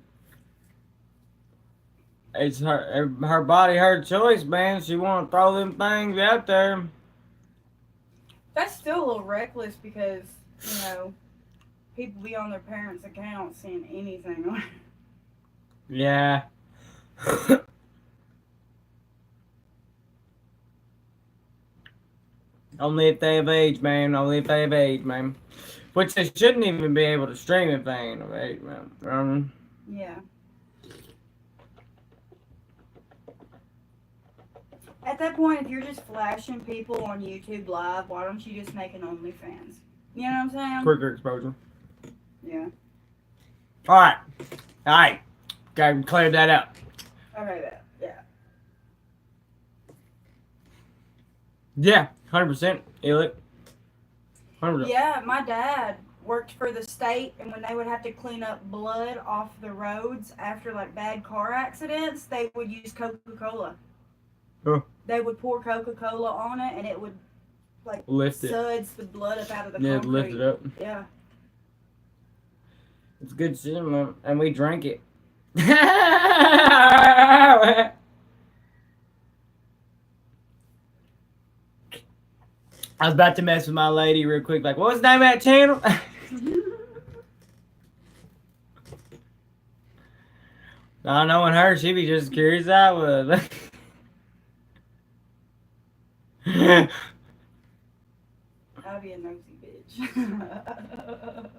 it's her body, her choice, man. She want to throw them things out there. That's still a little reckless because, you know, people be on their parents' accounts seeing anything on it. Yeah. Only if they have age, man. Only if they have age, man. Which they shouldn't even be able to stream if they ain't of age, man. Yeah. At that point, if you're just flashing people on YouTube Live, why don't you just make an OnlyFans? You know what I'm saying? Quicker exposure. Yeah. Alright. Alright. Gotta clear that up. Okay, that. Yeah. Yeah. 100%. Elliot. 100%. Yeah, my dad worked for the state, and when they would have to clean up blood off the roads after like bad car accidents, they would use Coca-Cola. Huh. They would pour Coca-Cola on it, and it would like Lift it. suds the blood up out of the Yeah, concrete. lift it up. Yeah. It's good shit, man. And we drank it. I was about to mess with my lady real quick, like, what's the name of that channel? Not knowing her, she'd be just curious as I was. I'd be a nosy bitch.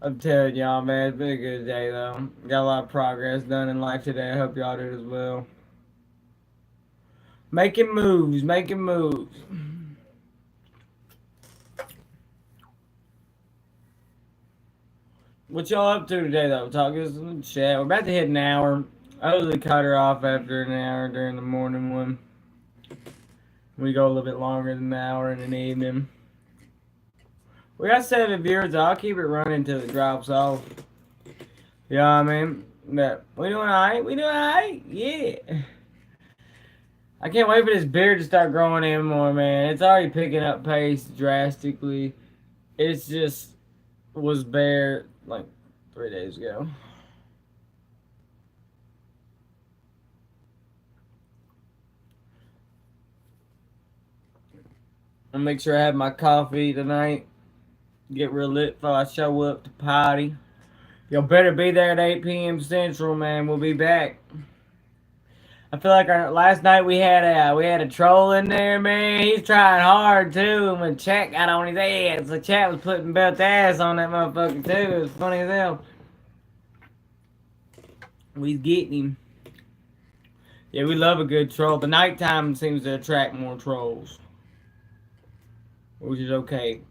I'm telling y'all, man, it's been a good day, though. Got a lot of progress done in life today. I hope y'all did as well. Making moves, making moves. What y'all up to today, though? Talk us in the chat. We're about to hit an hour. I usually cut her off after an hour during the morning one. We go a little bit longer than an hour in the evening. We got 7 viewers. I'll keep it running until it drops off. You know what I mean? But we doing alright. We doing alright. Yeah. I can't wait for this beard to start growing in more, man. It's already picking up pace drastically. It's just was bare like 3 days ago. I'll make sure I have my coffee tonight. Get real lit before I show up to party. Y'all better be there at 8 p.m. Central, man. We'll be back. I feel like last night we had a troll in there, man. He's trying hard too, and when Chat got on his ass, so Chat was putting belt ass on that motherfucker too. It was funny as hell. We getting him. Yeah, we love a good troll. The nighttime seems to attract more trolls, which is okay.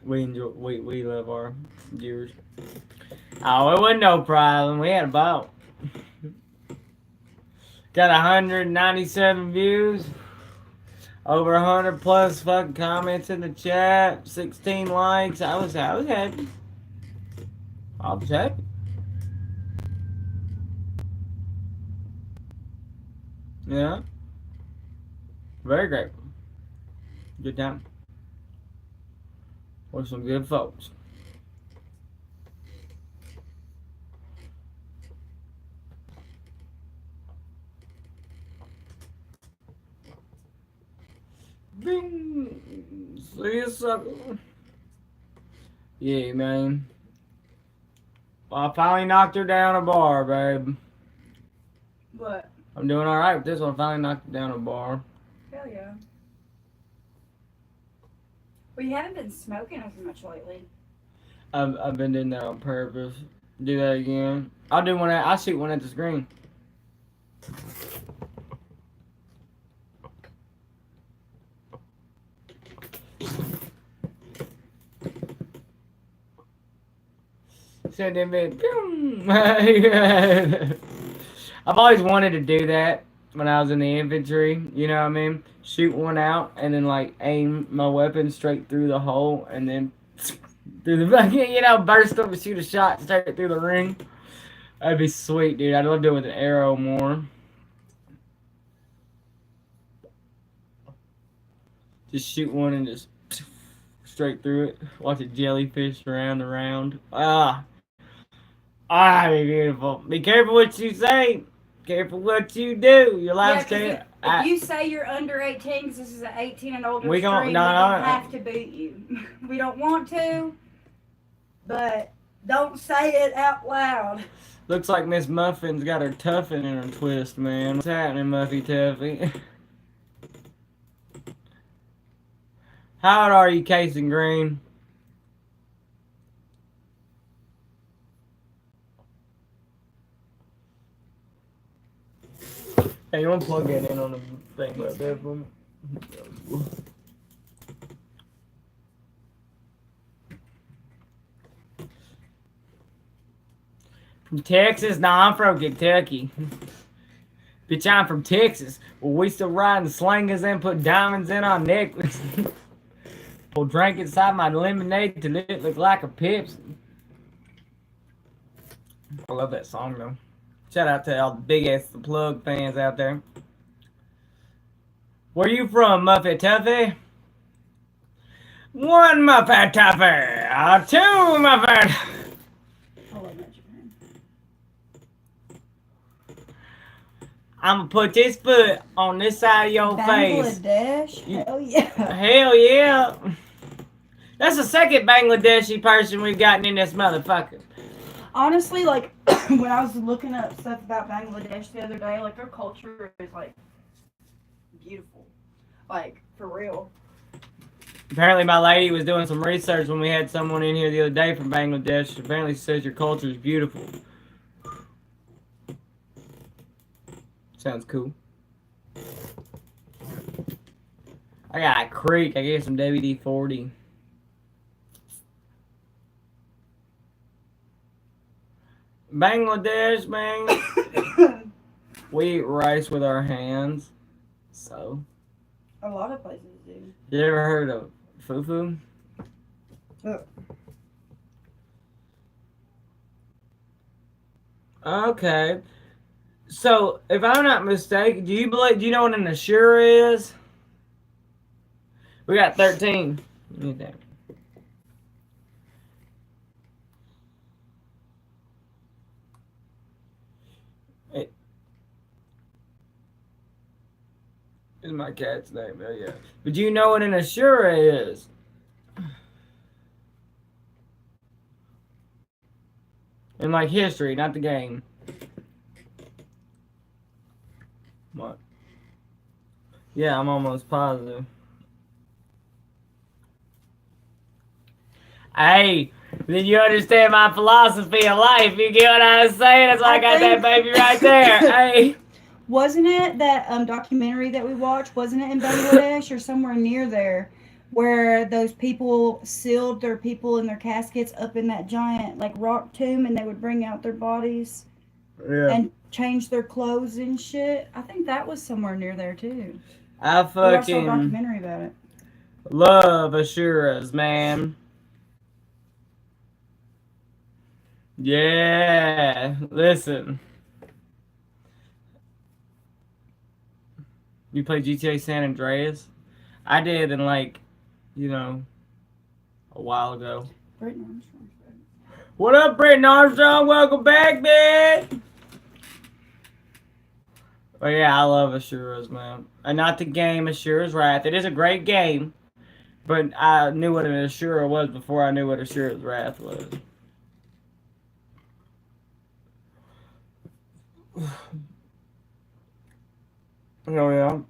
We enjoy. We love our viewers. Oh, it wasn't no problem. We had a ball. Got 197 views. Over 100 plus fucking comments in the chat. 16 likes. I was happy. I was happy. Yeah. Very grateful. Good time. With some good folks. Bing. See you, sucker. Yeah, man. Well, I finally knocked her down a bar, babe. What? I'm doing alright with this one. I finally knocked her down a bar. Hell yeah. Well, you haven't been smoking as much lately. I've been doing that on purpose. Do that again. I'll shoot one at the screen. Send him in. I've always wanted to do that when I was in the infantry. You know what I mean? Shoot one out and then like aim my weapon straight through the hole and then through the burst up and shoot a shot straight through the ring. That'd be sweet, dude. I'd love doing with an arrow more. Just shoot one and just straight through it. Watch a jellyfish around the round. Be beautiful. Be careful what you say. Careful what you do. Your life's If you say you're under 18, because this is an 18 and older we stream, don't we don't have to boot you. We don't want to, but don't say it out loud. Looks like Miss Muffin's got her tuffin in her twist, man. What's happening, Muffy Tuffy? How old are you, Casey Green? Hey, you want to plug that in on the thing right there for me? From Texas? Nah, I'm from Kentucky. Bitch, I'm from Texas. Well, we still riding slingers and put diamonds in our necklaces. Pour drink inside my lemonade till it look like a Pepsi. I love that song, though. Shout out to all the big ass The Plug fans out there. Where you from, Muffet Tuffy? One Muffet Tuffy! Two Muffet! I'm gonna put this foot on this side of your face. Bangladesh? Hell yeah. Hell yeah. That's the second Bangladeshi person we've gotten in this motherfucker. Honestly, like, when I was looking up stuff about Bangladesh the other day, like, their culture is, like, beautiful. Like, for real. Apparently my lady was doing some research when we had someone in here the other day from Bangladesh. Apparently she says your culture is beautiful. Sounds cool. I got a creek. I gave some WD-40. Bangladesh, man. We eat rice with our hands. So. A lot of places do. You ever heard of fufu? Okay. So, if I'm not mistaken, do you know what an Ashura is? We got 13. Is my cat's name. Oh, yeah. But do you know what an Ashura is? In like history, not the game. What? Yeah, I'm almost positive. Hey, then you understand my philosophy of life. You get what I was saying? That's why I got that baby right there. Hey. Wasn't it that documentary that we watched? Wasn't it in Bangladesh or somewhere near there, where those people sealed their people in their caskets up in that giant like rock tomb, and they would bring out their bodies and change their clothes and shit? I think that was somewhere near there too. I We watched a fucking documentary about it. love Ashuras, man. Yeah, listen. You play GTA San Andreas? I did in like, you know, a while ago. Britton Armstrong's back. What up, Britton Armstrong? Welcome back, man. But yeah, I love Asura's, man. And not the game Asura's Wrath. It is a great game, but I knew what an Ashura was before I knew what Asura's Wrath was. Oh yeah.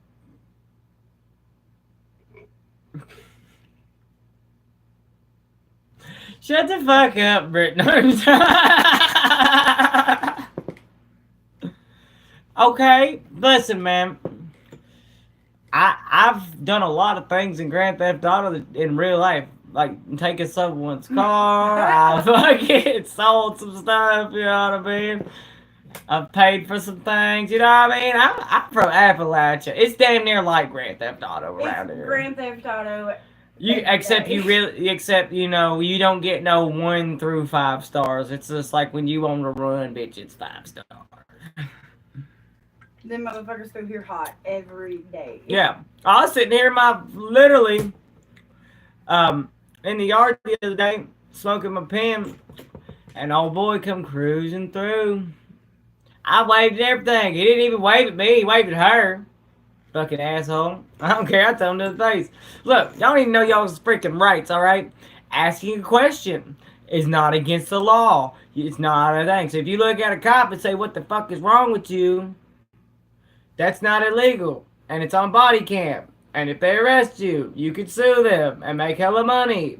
Shut the fuck up, Britton Armstrong. Okay, listen, man. I've done a lot of things in Grand Theft Auto in real life, like taking someone's car. I fucking sold some stuff. You know what I mean? I've paid for some things. You know what I mean? I'm from Appalachia. It's damn near like Grand Theft Auto around here. Grand Theft Auto. Except you know, you don't get no 1 through 5 stars. It's just like when you on the run, bitch, it's 5 stars. Them motherfuckers through here hot every day. Yeah. I was sitting here literally in the yard the other day, smoking my pen, and old boy come cruising through. I waved at everything. He didn't even wave at me, he waved at her. Fucking asshole. I don't care, I tell him to his face. Look, y'all don't even know y'all's freaking rights, alright? Asking a question is not against the law. It's not a thing. So if you look at a cop and say, what the fuck is wrong with you? That's not illegal. And it's on body cam. And if they arrest you, you could sue them and make hella money.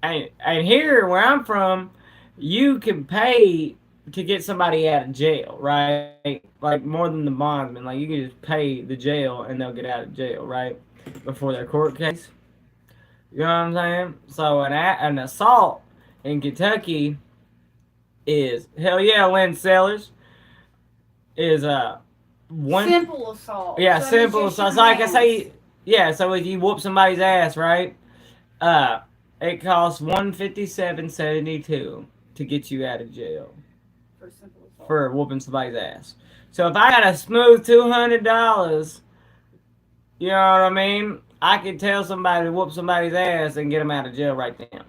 and here, where I'm from, you can pay to get somebody out of jail, right? Like, more than the bondsman. Like, you can just pay the jail and they'll get out of jail, right? Before their court case. You know what I'm saying? So, an assault in Kentucky is, hell yeah, Lynn Sellers, is one simple assault. Yeah, so simple assault. So like I say, yeah, so if you whoop somebody's ass, right? It costs $157.72 to get you out of jail For simple assault. for whooping somebody's ass. So if I got a smooth $200, you know what I mean? I could tell somebody to whoop somebody's ass and get them out of jail right then.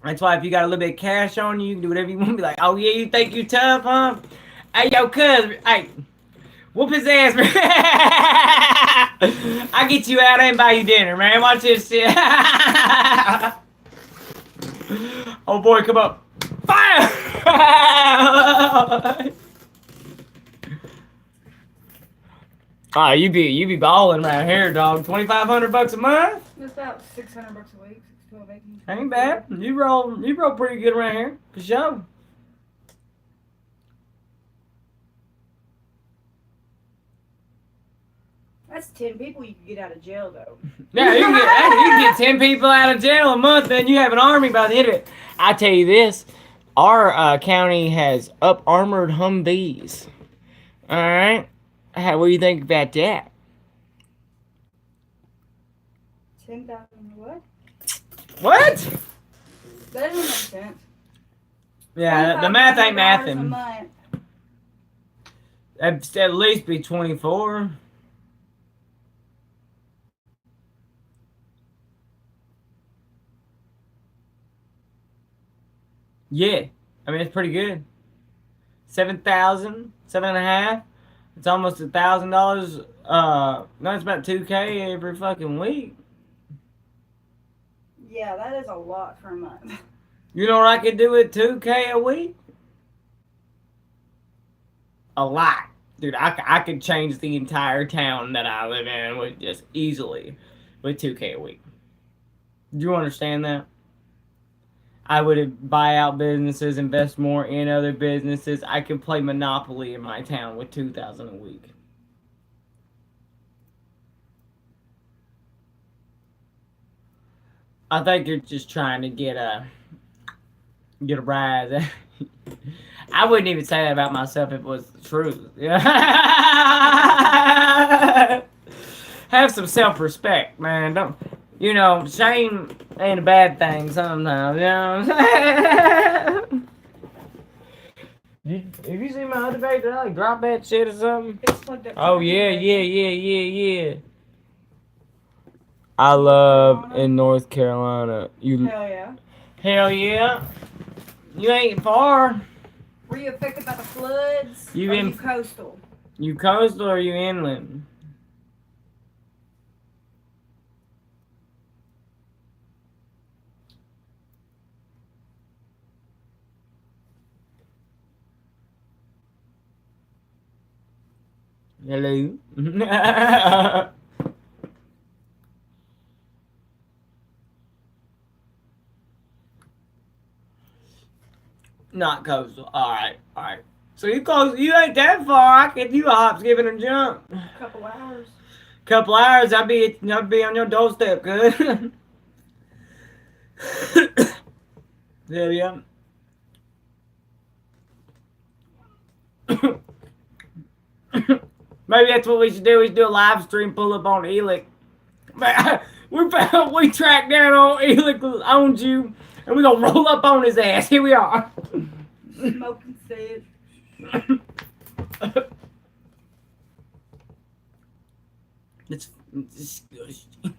That's why if you got a little bit of cash on you, you can do whatever you want. Be like, oh yeah, you think you tough, huh? Hey, yo, cuz, hey, whoop his ass, man. I get you out and buy you dinner, man. Watch this shit. Oh boy, come up. Fire! Oh, you be balling right here, dog. $2,500 a month? It's about $600 a week. 12, 18. Ain't bad. You roll pretty good around here, for sure. That's 10 people you can get out of jail, though. Yeah, you can get 10 people out of jail a month, then you have an army by the end of it. I tell you this, our county has up-armored Humvees. All right, what do you think about that? 10,000 what? What? That doesn't make sense. Yeah, the math ain't $2,500 a mathing. month. That'd at least be 24. Yeah. I mean, it's pretty good. 7,000, 7.5. It's almost $1,000. No, it's about 2K every fucking week. Yeah, that is a lot for a month. You know what I could do with 2K a week? A lot. Dude, I could change the entire town that I live in with just easily with 2K a week. Do you understand that? I would buy out businesses, invest more in other businesses. I could play Monopoly in my town with 2,000 a week. I think you're just trying to get a rise. I wouldn't even say that about myself if it was the truth. Have some self-respect, man. Don't, shame ain't a bad thing sometimes. You know what I'm saying? Have you seen my other page? Did I like drop that shit or something? It's plugged up to Oh the yeah, computer. yeah. I love in North Carolina. Hell yeah. Hell yeah. You ain't far. Were you affected by the floods? You or in- you coastal? You coastal or you inland? Hello. Not coastal. All right. So you close. You ain't that far. I could you a hop, skipping, and jump. Couple hours. Couple hours, I'll be on your doorstep, good. Hell yeah. Maybe that's what we should do. We should do a live stream pull up on Elick. We tracked down on Elick owns you, and we gonna roll up on his ass. Here we are. Smoking said. It's disgusting.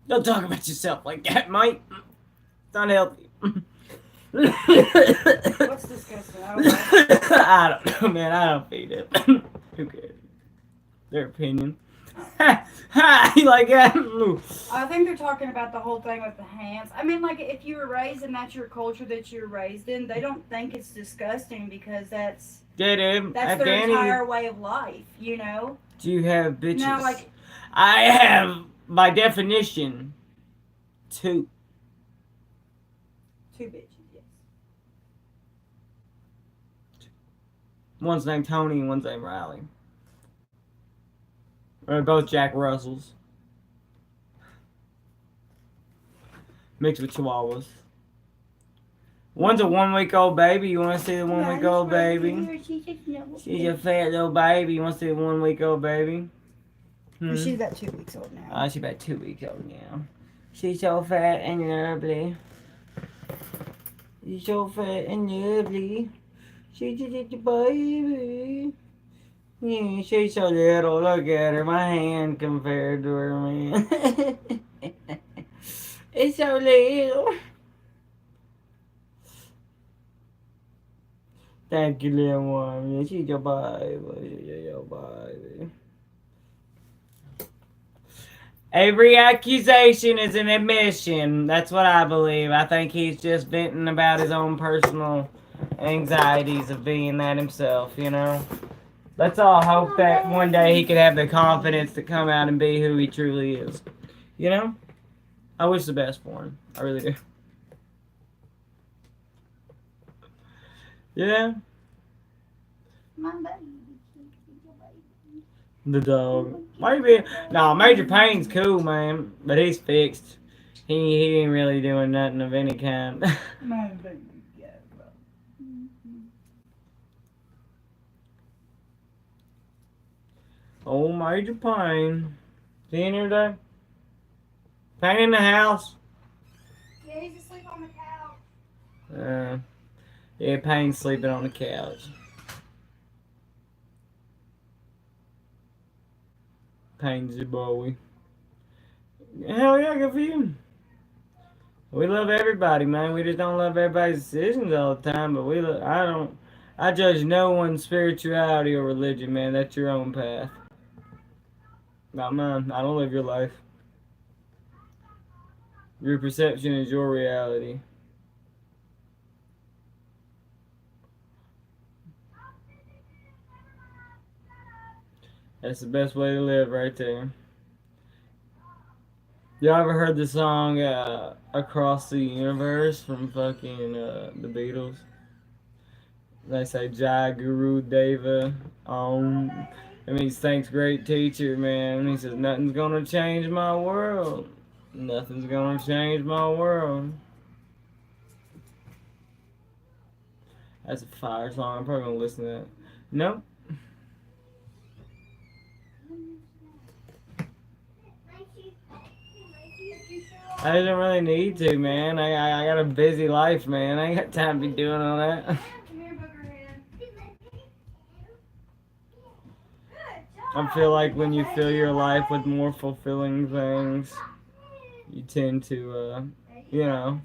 Don't talk about yourself like that, mate. It's unhealthy. What's disgusting? I don't know. I don't know, man. I don't feed it. Who cares? Their opinion. You like that? I think they're talking about the whole thing with the hands. I mean, like, if you were raised and that's your culture that you're raised in, they don't think it's disgusting because that's Yeah, dude. their entire way of life, you know? Do you have bitches? No, like, I have, by definition, two. two bitches, yes. One's named Tony and one's named Riley. They're both Jack Russells. Mixed with Chihuahuas. One's a 1-week-old baby. You want to see the 1-week-old baby? She's a fat little baby. You want to see the 1-week-old baby? She's about 2 weeks old now. Oh, she's about 2 weeks old now. She's so fat and lovely. She's so fat and lovely. She's just a baby. Yeah, she's so little. Look at her. My hand compared to her, man. It's so little. Thank you, little one. Yeah, she's your baby. She's your baby. Every accusation is an admission. That's what I believe. I think he's just venting about his own personal anxieties of being that himself, you know? Let's all hope that one day he could have the confidence to come out and be who he truly is. You know? I wish the best for him. I really do. Yeah? My baby. The dog. Maybe. Nah, Major Payne's cool, man. But he's fixed. He ain't really doing nothing of any kind. My baby. Oh, Major Payne. Is he in here today? Payne in the house? Yeah, he's asleep on the couch. Yeah, Payne's sleeping on the couch. Payne's a boy. Hell yeah, good for you. We love everybody, man. We just don't love everybody's decisions all the time. But I judge no one's spirituality or religion, man. That's your own path. Not mine. I don't live your life. Your perception is your reality. That's the best way to live right there. Y'all ever heard the song Across the Universe from fucking the Beatles? They say Jai Guru Deva Om. It means thanks great teacher, man. And he says nothing's gonna change my world. Nothing's gonna change my world. That's a fire song. I'm probably gonna listen to that. Nope. I don't really need to, man. I got a busy life, man. I ain't got time to be doing all that. Come here, Boogerhead. I feel like when you fill your life with more fulfilling things, you tend to, you know,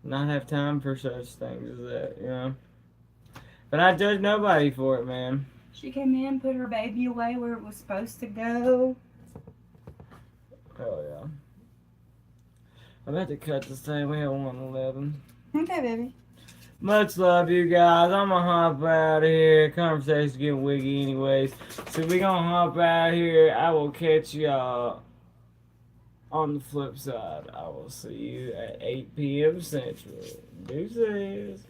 not have time for such things as that, you know. But I judge nobody for it, man. She came in, put her baby away where it was supposed to go. Oh, yeah. I'm about to cut this thing. We have 1:11. Okay, baby. Much love, you guys. I'm gonna hop out of here. Conversation's getting wiggy anyways. So we gonna hop out of here. I will catch y'all on the flip side. I will see you at 8 p.m. Central. Deuces.